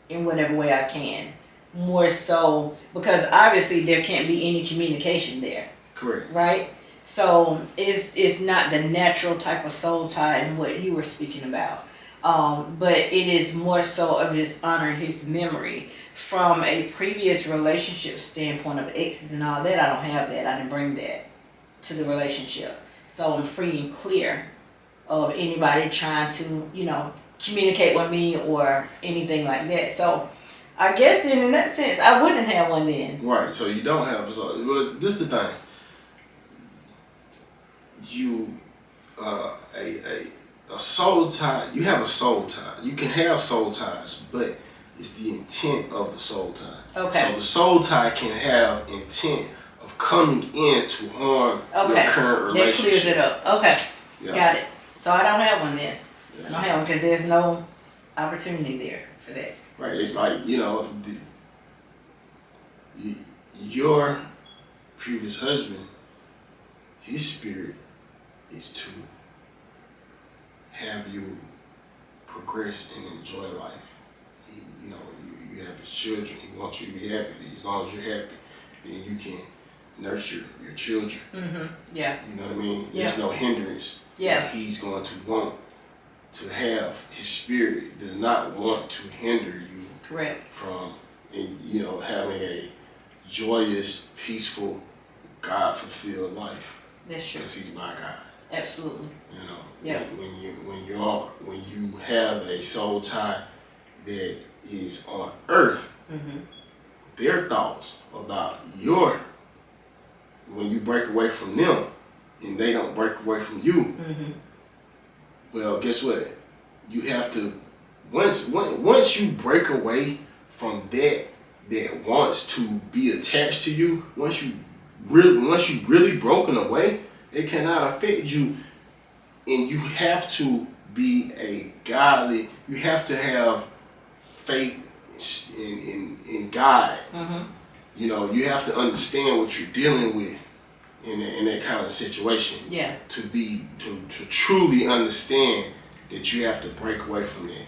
in whatever way I can. More so, because obviously there can't be any communication there. Correct. Right? So it's not the natural type of soul tie in what you were speaking about. But it is more so of just honoring his memory. From a previous relationship standpoint of exes and all that, I don't have that. I didn't bring that to the relationship. So I'm free and clear of anybody trying to, you know, communicate with me or anything like that. So I guess then in that sense, I wouldn't have one then. Right, so you don't have a soul. But this is the thing. You, a soul tie, you have a soul tie. You can have soul ties, but it's the intent of the soul tie. Okay. So the soul tie can have intent of coming in to harm your current relationship. That clears it up. Okay. Yeah. Got it. So I don't have one then. Yes. I don't have one because there's no opportunity there for that. Right. It's like, you know, your previous husband, his spirit is to have you progress and enjoy life. You know, you have his children. He wants you to be happy. As long as you're happy, then you can nurture your children. Yeah. You know what I mean? Yeah. There's no hindrance. Yeah. That he's going to want to have. His spirit does not want to hinder you. Correct. From, you know, having a joyous, peaceful, God-fulfilled life. That's true. Because he's my God. Absolutely. You know. Yeah. When you have a soul tie that is on earth, their thoughts about when you break away from them and they don't break away from you, well, guess what? You have to, once you break away from that wants to be attached to you, once you really broken away, it cannot affect you, and you have to be a godly. You have to have faith in God. You know, you have to understand what you're dealing with in that kind of situation. Yeah. To truly understand that you have to break away from that.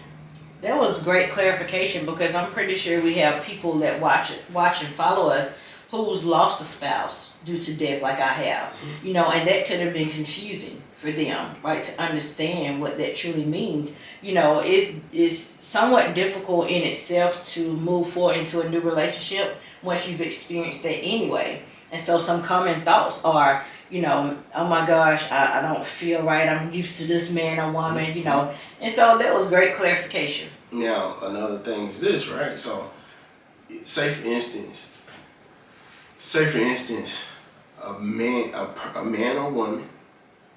That was great clarification, because I'm pretty sure we have people that watch and follow us who's lost a spouse due to death, like I have. You know, and that could have been confusing for them, right? To understand what that truly means. You know, it's somewhat difficult in itself to move forward into a new relationship once you've experienced that anyway. And so some common thoughts are, you know, oh my gosh, I don't feel right. I'm used to this man or woman, you know. And so that was great clarification. Now, another thing is this, right? So, say for instance, a man or woman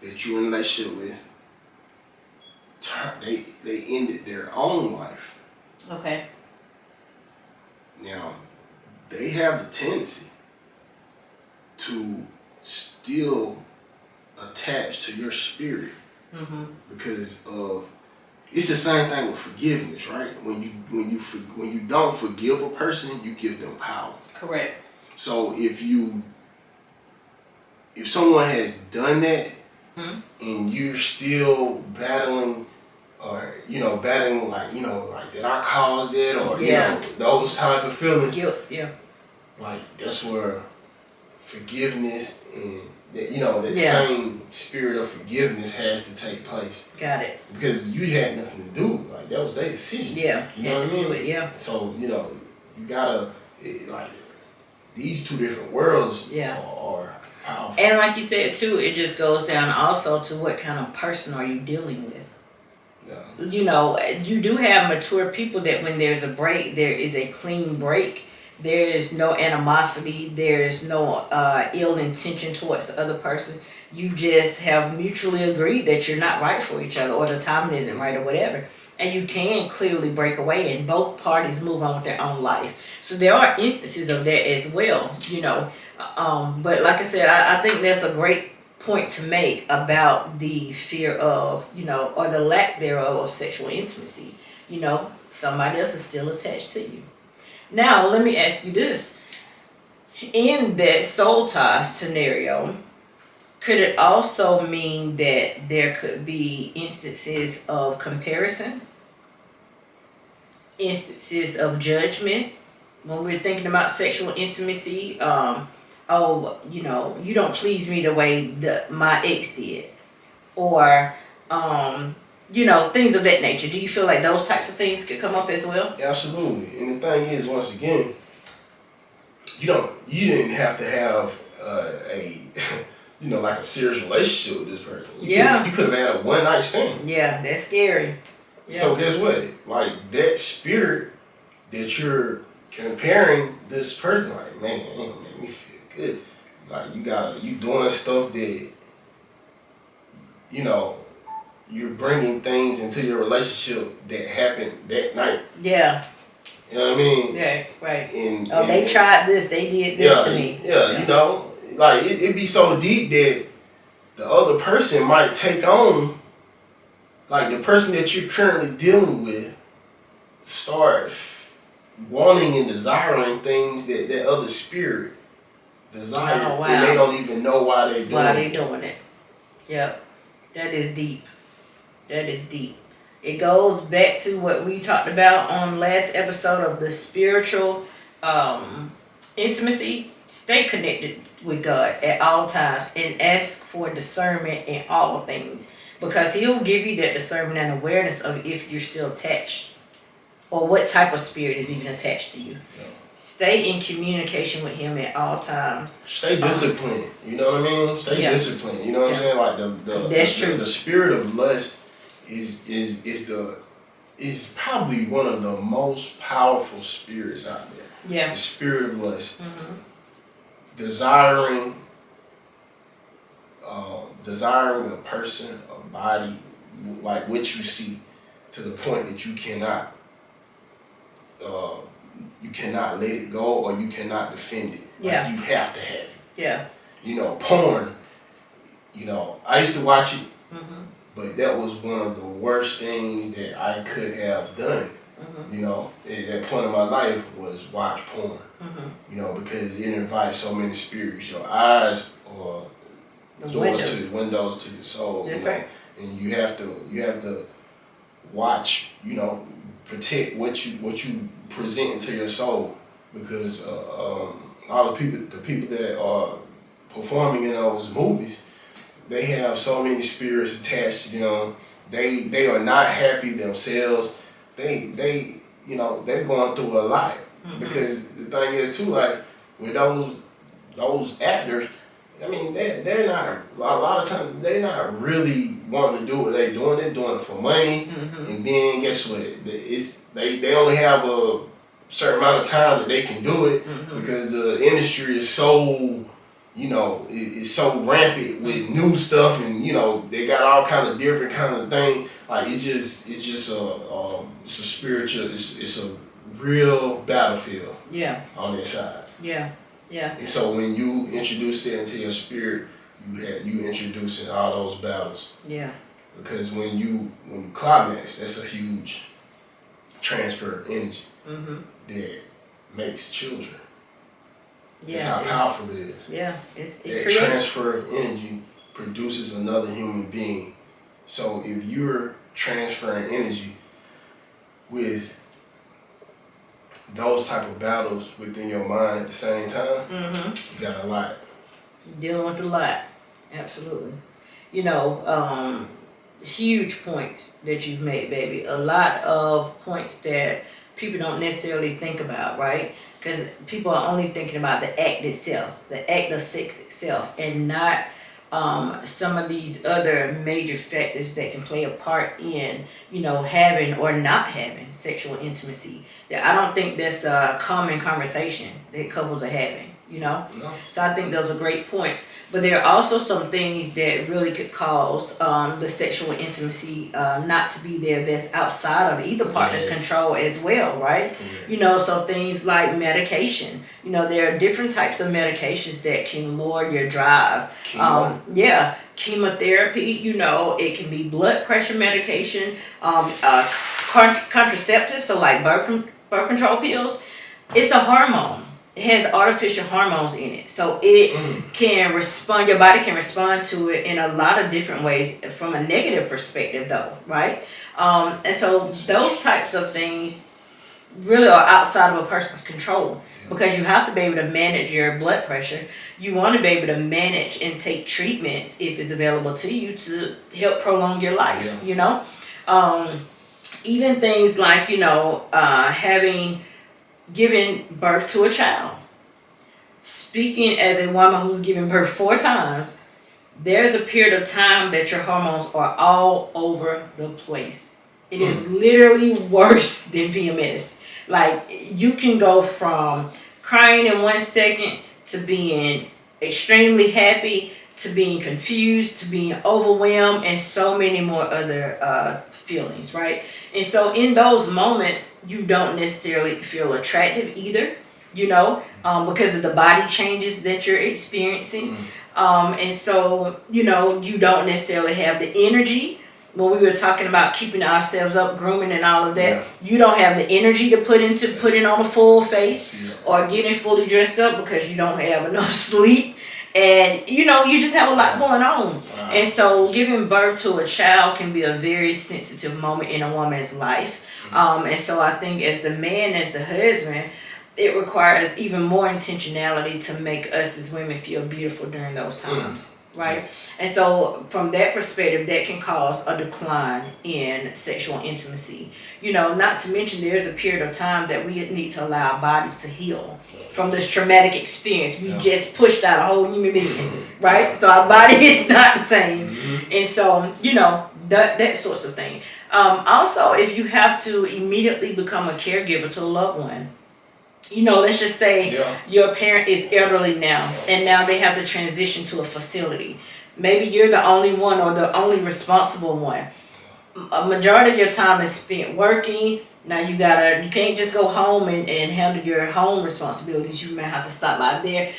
that you're in a relationship with, they ended their own life. Okay. Now, they have the tendency to still attach to your spirit because of, it's the same thing with forgiveness, right? When you don't forgive a person, you give them power. Correct. So if someone has done that and you're still battling, or battling like did I cause that, or you know, those type of feelings. Yeah. Like that's where forgiveness and that same spirit of forgiveness has to take place. Got it. Because you had nothing to do. Like that was their decision. Yeah. You know what I mean? Yeah. So you gotta like these two different worlds are powerful. And like you said too, it just goes down also to what kind of person are you dealing with. Yeah. You know, you do have mature people that when there's a break, there is a clean break. There is no animosity. There is no ill intention towards the other person. You just have mutually agreed that you're not right for each other, or the timing isn't right, or whatever. And you can clearly break away and both parties move on with their own life. So there are instances of that as well, you know. But like I said, I think that's a great point to make about the fear of, or the lack thereof of sexual intimacy. You know, somebody else is still attached to you. Now, let me ask you this. In that soul tie scenario, could it also mean that there could be instances of comparison? Instances of judgment? When we're thinking about sexual intimacy, you don't please me the way my ex did. Or, things of that nature. Do you feel like those types of things could come up as well? Absolutely. And the thing is, once again, you didn't have to have like a serious relationship with this person. You could have had a one night stand. Yeah, that's scary. Yeah. So guess what? Like that spirit that you're comparing this person, like, man, it ain't make me feel good. Like you doing stuff that, you're bringing things into your relationship that happened that night. Yeah. You know what I mean? Yeah, right. And they tried this, they did this to me. Yeah, like it'd be so deep that the other person might take on, like the person that you're currently dealing with, start wanting and desiring things that other spirit desire, Oh, wow. and they don't even know why they're doing Why they it. doing it? Yep, that is deep. That is deep. It goes back to what we talked about on last episode of the spiritual intimacy. Stay connected with God at all times and ask for discernment in all things, because He'll give you that discernment and awareness of if you're still attached or what type of spirit is even attached to you. Yeah. Stay in communication with Him at all times. Stay disciplined. You know what I mean? Stay disciplined. You know what I'm saying? Like the spirit of lust is probably one of the most powerful spirits out there. Yeah. The spirit of lust. Desiring a person, a body, like what you see, to the point that you cannot let it go, or you cannot defend it. Yeah. Like, you have to have it. Yeah. You know, porn, you know, I used to watch it, but that was one of the worst things that I could have done. You know, at that point in my life was watch porn. You know, because it invites so many spirits. Your eyes are windows to your soul. That's you know? right. And you have to watch. You know, protect what you present into your soul, because all the people that are performing in those movies, they have so many spirits attached to them. They are not happy themselves. They you know, they're going through a lot. Because the thing is too, like with those actors, I mean, they're not, a lot of times they're not really wanting to do what they're doing. They're doing it for money, and then guess what? They only have a certain amount of time that they can do it, because the industry is so, you know, it's so rampant with new stuff, and you know, they got all kind of different kinds of things. Like it's just a spiritual, it's a real battlefield. Yeah. On this side. Yeah. Yeah. And so when you introduce that into your spirit, you introducing all those battles. Yeah. Because when you climax, that's a huge transfer of energy that makes children. Yeah. That's how powerful it is. Yeah. That transfer of energy produces another human being. So if you're transferring energy with those type of battles within your mind at the same time, you got a lot. Dealing with a lot. Absolutely. You know, huge points that you've made, baby. A lot of points that people don't necessarily think about, right? Because people are only thinking about the act itself, the act of sex itself, and not some of these other major factors that can play a part in, you know, having or not having sexual intimacy. That I don't think that's a common conversation that couples are having, you know? No. So I think those are great points. But there are also some things that really could cause the sexual intimacy not to be there, that's outside of either partner's control as well, right? Correct. You know, so things like medication. You know, there are different types of medications that can lower your drive. Chemotherapy, you know, it can be blood pressure medication, contraceptives, so like birth control pills. It's a hormone. It has artificial hormones in it. So it can respond, your body can respond to it in a lot of different ways from a negative perspective though, right? And so those types of things really are outside of a person's control, because you have to be able to manage your blood pressure. You want to be able to manage and take treatments if it's available to you to help prolong your life, you know? Even things like, you know, giving birth to a child. Speaking as a woman who's given birth 4 times, there's a period of time that your hormones are all over the place. It is literally worse than PMS. Like, you can go from crying in 1 second to being extremely happy to being confused to being overwhelmed and so many more other feelings, right? And so in those moments, you don't necessarily feel attractive either, you know, because of the body changes that you're experiencing. And so, you know, you don't necessarily have the energy when we were talking about keeping ourselves up, grooming and all of that, Yeah. you don't have the energy to put into putting on a full face Yeah. or getting fully dressed up because you don't have enough sleep. And, you know, you just have a lot going on. And so giving birth to a child can be a very sensitive moment in a woman's life. And so I think as the man, as the husband, it requires even more intentionality to make us as women feel beautiful during those times. Right? Yes. And so from that perspective, that can cause a decline in sexual intimacy. You know, not to mention there's a period of time that we need to allow our bodies to heal from this traumatic experience. We just pushed out a whole human being, right? So our body is not the same. And so, you know, that sorts of thing. Also, if you have to immediately become a caregiver to a loved one, you know, let's just say your parent is elderly now, and now they have to transition to a facility. Maybe you're the only one or the only responsible one. A majority of your time is spent working. Now you can't just go home and handle your home responsibilities. You may have to stop by there.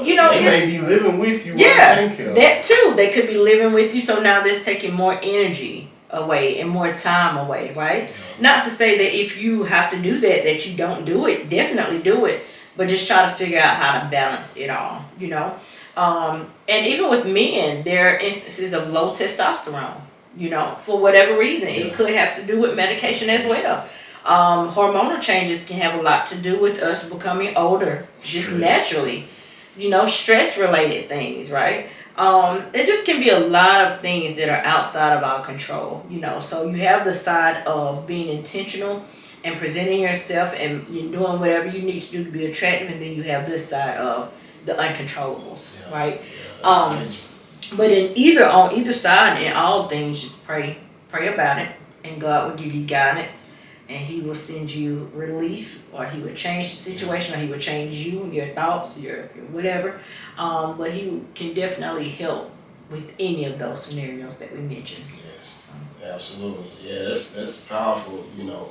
You know, they may be living with you. That too. They could be living with you. So now that's taking more energy away and more time away, right? Not to say that if you have to do that you don't do it. Definitely do it, but just try to figure out how to balance it all, you know. And even with men, there are instances of low testosterone, you know, for whatever reason. It could have to do with medication as well. Hormonal changes can have a lot to do with us becoming older, just naturally, you know, stress related things, right? It just can be a lot of things that are outside of our control, you know. So you have the side of being intentional and presenting yourself and you're doing whatever you need to do to be attractive, and then you have this side of the uncontrollables, right? But on either side, in all things, just pray about it, and God will give you guidance, and He will send you relief, or He will change the situation, or He will change you, your thoughts, your whatever. But He can definitely help with any of those scenarios that we mentioned. Yes, absolutely. Yeah, that's powerful. You know,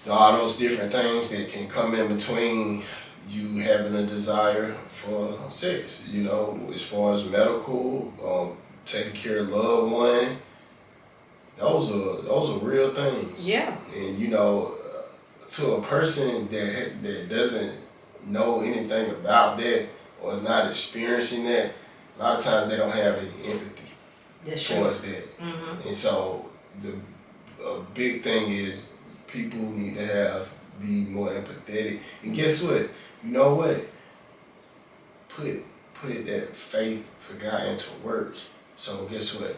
all those different things that can come in between you having a desire for sex. You know, as far as medical, taking care of loved one. Those are real things. Yeah. And you know, to a person that doesn't know anything about that or is not experiencing that, a lot of times they don't have any empathy towards that. And so a big thing is people need to be more empathetic. And guess what? You know what? Put that faith for God into works. So guess what?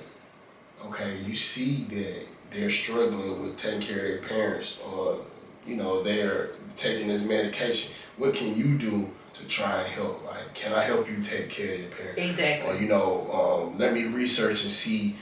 Okay, you see that they're struggling with taking care of their parents, or you know, they're taking this medication. What can you do to try and help? Like, can I help you take care of your parents? Exactly. Or you know, let me research and see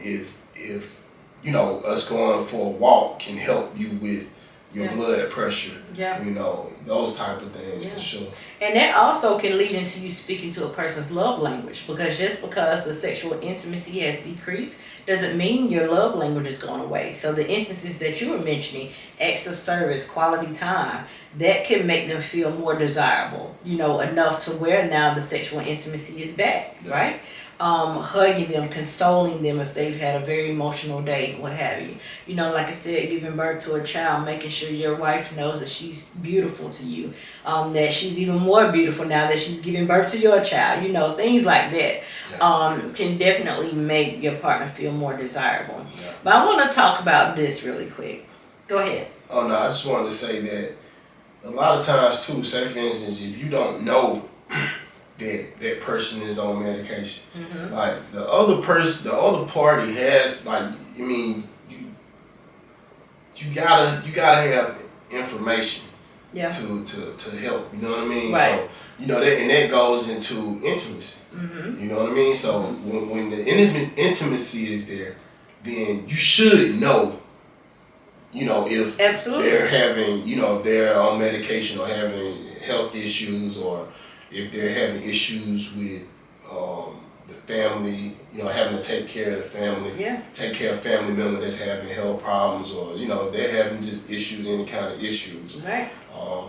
if you know, us going for a walk can help you with your blood pressure. You know, those type of things for sure. And that also can lead into you speaking to a person's love language, because just because the sexual intimacy has decreased doesn't mean your love language is going away. So the instances that you were mentioning, acts of service, quality time, that can make them feel more desirable, you know, enough to where now the sexual intimacy is back, right? Hugging them, consoling them if they've had a very emotional day, what have you. You know, like I said, giving birth to a child, making sure your wife knows that she's beautiful to you, that she's even more beautiful now that she's giving birth to your child. You know, things like that can definitely make your partner feel more desirable. But I want to talk about this really quick. Go ahead. Oh, no, I just wanted to say that a lot of times, too, say for instance, if you don't know that person is on medication. Like the other party has, like, I mean, you gotta have information to help. You know what I mean? Right. So you know that goes into intimacy. You know what I mean? So when the intimacy is there, then you should know. You know, if they're having, you know, if they're on medication or having health issues, or if they're having issues with the family, you know, having to take care of the family, take care of family member that's having health problems, or you know, they're having just issues, any kind of issues. Right.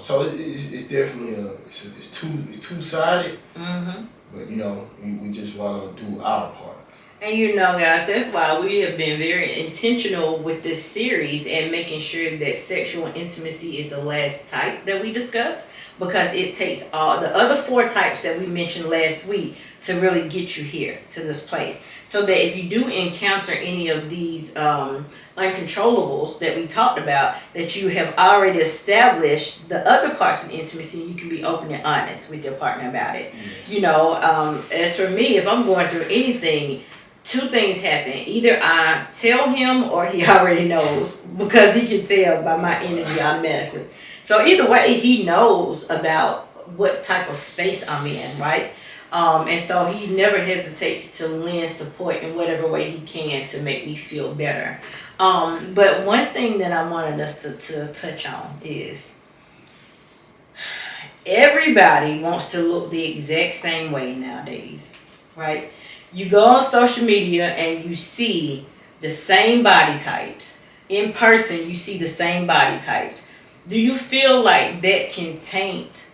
So it's definitely it's two-sided. But you know, we just want to do our part. And you know, guys, that's why we have been very intentional with this series and making sure that sexual intimacy is the last type that we discuss, because it takes all the other 4 types that we mentioned last week to really get you here to this place. So that if you do encounter any of these uncontrollables that we talked about, that you have already established the other parts of intimacy, you can be open and honest with your partner about it. Yes. You know, as for me, if I'm going through anything, 2 things happen. Either I tell him or he already knows, because he can tell by my energy automatically. So either way, he knows about what type of space I'm in, right? And so he never hesitates to lend support in whatever way he can to make me feel better. But one thing that I wanted us to touch on is everybody wants to look the exact same way nowadays, right? You go on social media and you see the same body types. In person, you see the same body types. Do you feel like that can taint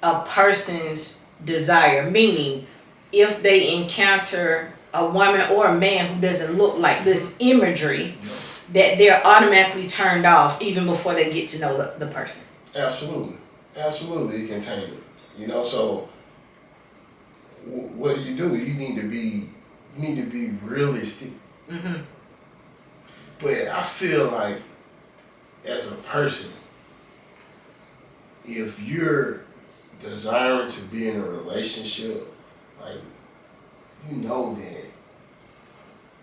a person's desire? Meaning, if they encounter a woman or a man who doesn't look like this imagery, that they're automatically turned off even before they get to know the person. Absolutely, it can taint it. You know, so what do? You need to be realistic. Mm-hmm. But I feel like, as a person, if you're desiring to be in a relationship, like, you know that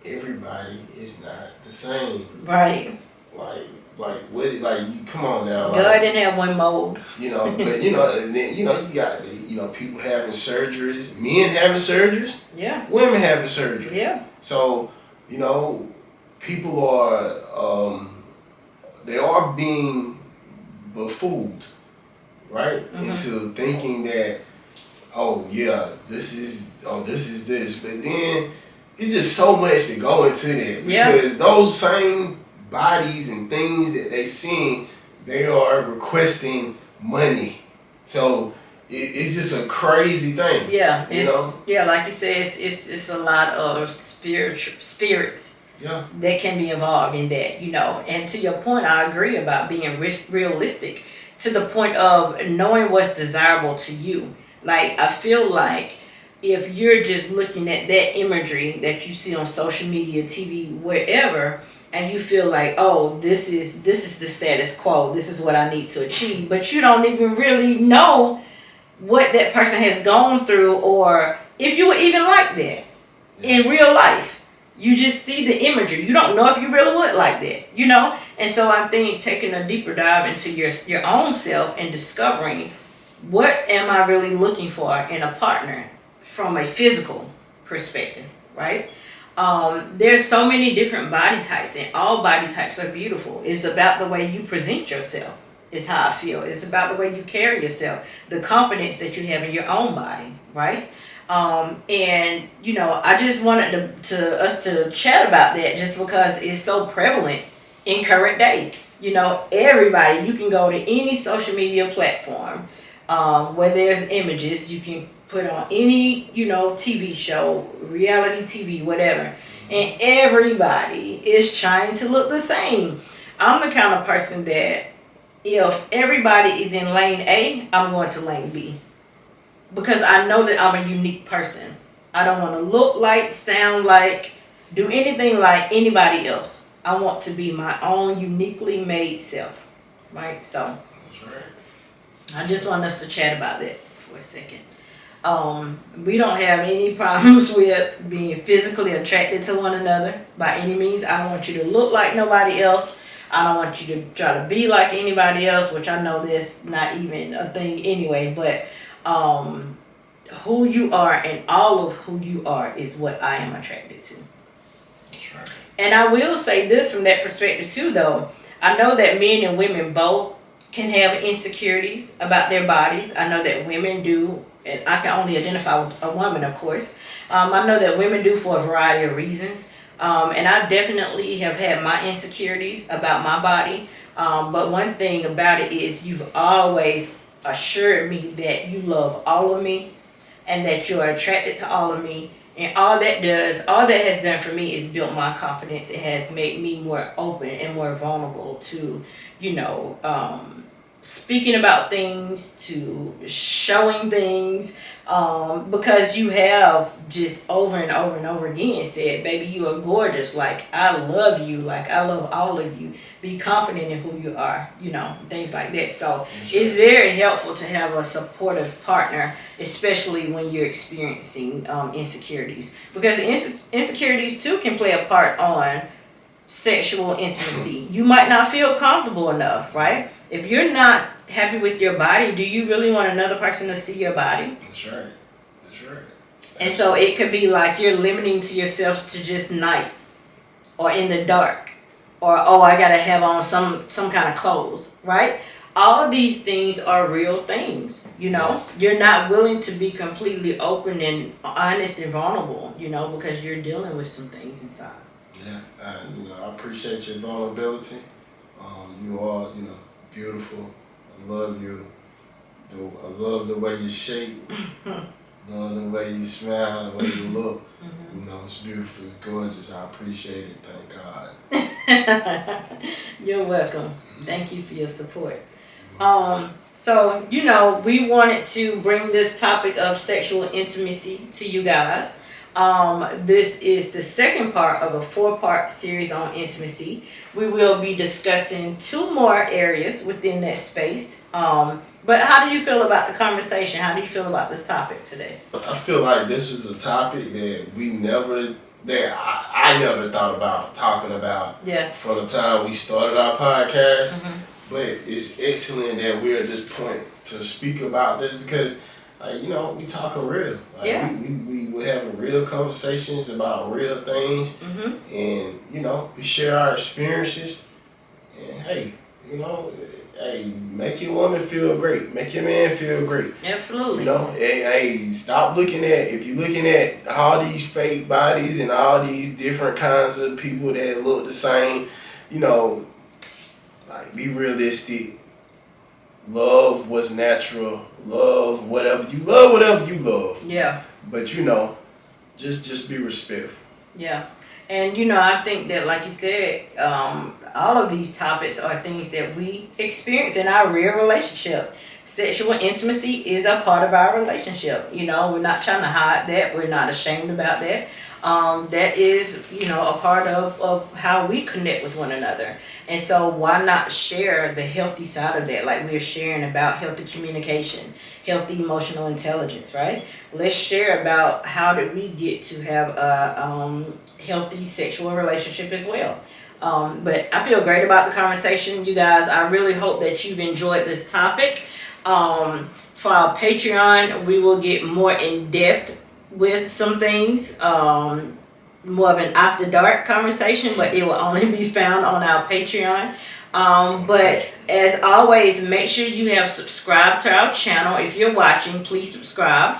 everybody is not the same. Right. You come on now. God didn't have one mold. You know, but and then you got people having surgeries, men having surgeries, yeah, women having surgeries, yeah. So people are they are being befooled, right? Mm-hmm. Into thinking that, this is this, but then it's just so much to go into that, because those same bodies and things that they seeing, they are requesting money. So it's just a crazy thing. Yeah, like you said, it's a lot of spirits. Yeah. That can be involved in that, And to your point, I agree about being realistic to the point of knowing what's desirable to you. Like, I feel like if you're just looking at that imagery that you see on social media, TV, wherever, and you feel like, oh, this is the status quo, this is what I need to achieve, but you don't even really know what that person has gone through, or if you would even like that in real life. You just see the imagery. You don't know if you really would like that, And so I think taking a deeper dive into your own self and discovering, what am I really looking for in a partner from a physical perspective, right? There's so many different body types, and all body types are beautiful. It's about the way you present yourself, is how I feel. It's about the way you carry yourself, the confidence that you have in your own body, right? And I just wanted us to chat about that, just because it's so prevalent in current day. Everybody, you can go to any social media platform where there's images. You can put on any TV show, reality TV, whatever, and everybody is trying to look the same. I'm the kind of person that if everybody is in lane A, I'm going to lane B. Because I know that I'm a unique person. I don't want to look like, sound like, do anything like anybody else. I want to be my own uniquely made self. Right? So, that's right. I just want us to chat about that for a second. We don't have any problems with being physically attracted to one another by any means. I don't want you to look like nobody else. I don't want you to try to be like anybody else, which I know that's not even a thing anyway, but who you are and all of who you are is what I am attracted to. That's right. And I will say this from that perspective too, though. I know that men and women both can have insecurities about their bodies. I know that women do, and I can only identify with a woman, of course. I know that women do for a variety of reasons. And I definitely have had my insecurities about my body. But one thing about it is you've always assured me that you love all of me and that you're attracted to all of me, And all that has done for me is built my confidence. It has made me more open and more vulnerable to, speaking about things, to showing things, because you have just over and over and over again said, baby, you are gorgeous. Like, I love you. Like, I love all of you. Be confident in who you are, things like that. So it's very helpful to have a supportive partner, especially when you're experiencing insecurities, because insecurities too can play a part on sexual intimacy. You might not feel comfortable enough, right? If you're not happy with your body, do you really want another person to see your body? That's right. And so it could be like you're limiting to yourself to just night or in the dark, or I gotta have on some kind of clothes, right? All these things are real things, Yes. You're not willing to be completely open and honest and vulnerable, because you're dealing with some things inside. Yeah, I appreciate your vulnerability. You are, beautiful. I love you. I love the way you shape. Love the way you smile, the way you look. It's beautiful, it's gorgeous. I appreciate it. Thank God. You're welcome. Thank you for your support. So, we wanted to bring this topic of sexual intimacy to you guys. This is the second part of a 4-part series on intimacy. We will be discussing 2 more areas within that space. But how do you feel about the conversation? How do you feel about this topic today? I feel like this is a topic that I never thought about talking about from the time we started our podcast. But it's excellent that we're at this point to speak about this because, we talking real. We're having real conversations about real things. And, we share our experiences. And, hey, make your woman feel great. Make your man feel great. Absolutely. Hey, stop looking at, if you're looking at all these fake bodies and all these different kinds of people that look the same, like, be realistic. Love what's natural. Love whatever you love. Yeah. But, just be respectful. Yeah. And, I think that, like you said, all of these topics are things that we experience in our real relationship. Sexual intimacy is a part of our relationship. We're not trying to hide that. We're not ashamed about that. That is, a part of how we connect with one another. And so why not share the healthy side of that? Like we're sharing about healthy communication, healthy emotional intelligence, right? Let's share about how did we get to have a healthy sexual relationship as well. But I feel great about the conversation, you guys. I really hope that you've enjoyed this topic. For our Patreon, we will get more in depth with some things, more of an after dark conversation, but it will only be found on our Patreon. But as always, make sure you have subscribed to our channel. If you're watching, please subscribe.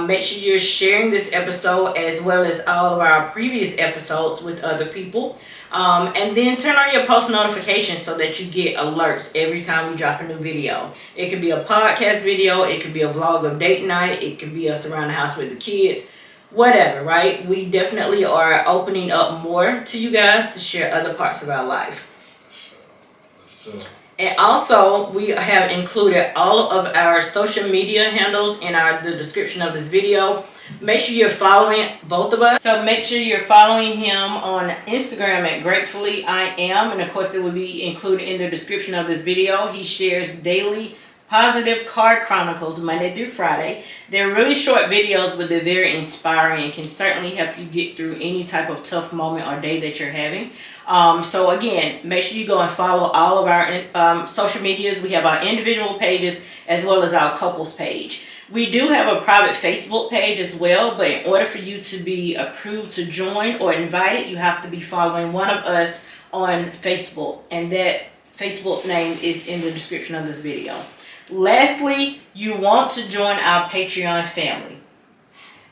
Make sure you're sharing this episode as well as all of our previous episodes with other people. And then turn on your post notifications so that you get alerts every time we drop a new video. It could be a podcast video, it could be a vlog of date night, it could be us around the house with the kids, whatever, right? We definitely are opening up more to you guys to share other parts of our life. And also, we have included all of our social media handles in the description of this video. Make sure you're following both of us. So make sure you're following him on Instagram at Gracefully I Am. And of course, it will be included in the description of this video. He shares daily positive card chronicles Monday through Friday. They're really short videos, but they're very inspiring and can certainly help you get through any type of tough moment or day that you're having. So again, make sure you go and follow all of our social medias. We have our individual pages as well as our couples page. We do have a private Facebook page as well, but in order for you to be approved to join or invited, you have to be following one of us on Facebook, and that Facebook name is in the description of this video. Lastly, you want to join our Patreon family.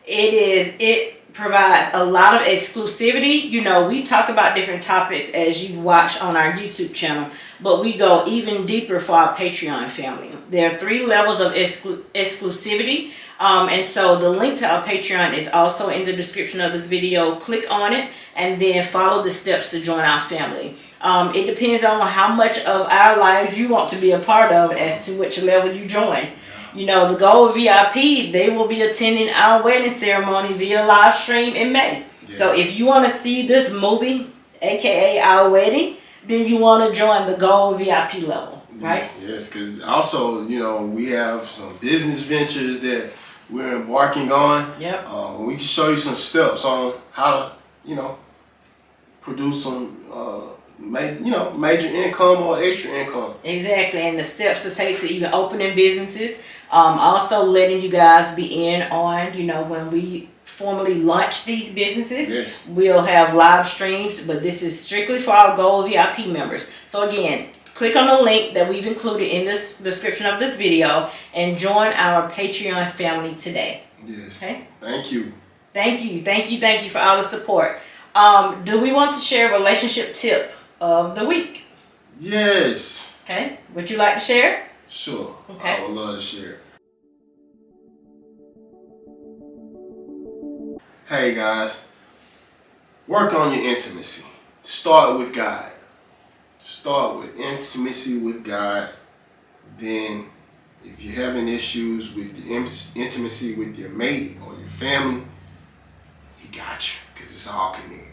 It provides a lot of exclusivity. We talk about different topics as you've watched on our YouTube channel, but we go even deeper for our Patreon family. There are 3 levels of exclusivity. And so the link to our Patreon is also in the description of this video. Click on it and then follow the steps to join our family. It depends on how much of our lives you want to be a part of as to which level you join. You know, the Gold VIP, they will be attending our wedding ceremony via live stream in May. Yes. So if you want to see this movie, aka our wedding, then you want to join the Gold VIP level, right? Yes, because also, you know, we have some business ventures that we're embarking on. Yep. We can show you some steps on how to, you know, produce some major income or extra income. Exactly, and the steps to take to even opening businesses. Also letting you guys be in on, you know, when we formally launch these businesses. Yes. We'll have live streams, but this is strictly for our Gold VIP members. So again, click on the link that we've included in this description of this video and join our Patreon family today. Yes. Okay? Thank you. Thank you for all the support. Do we want to share a relationship tip of the week? Yes. Okay. Would you like to share? Sure. Okay. I would love to share. Hey guys, work on your intimacy. Start with God. Start with intimacy with God. Then, if you're having issues with the intimacy with your mate or your family, He got you, because it's all connected.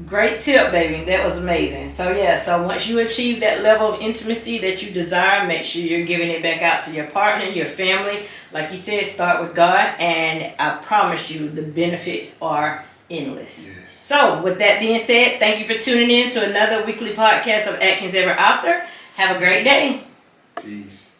Great tip, baby. That was amazing. So yeah, so once you achieve that level of intimacy that you desire, make sure you're giving it back out to your partner, your family. Like you said, start with God, and I promise you the benefits are endless. Yes. So with that being said, thank you for tuning in to another weekly podcast of Atkins Ever After. Have a great day. Peace.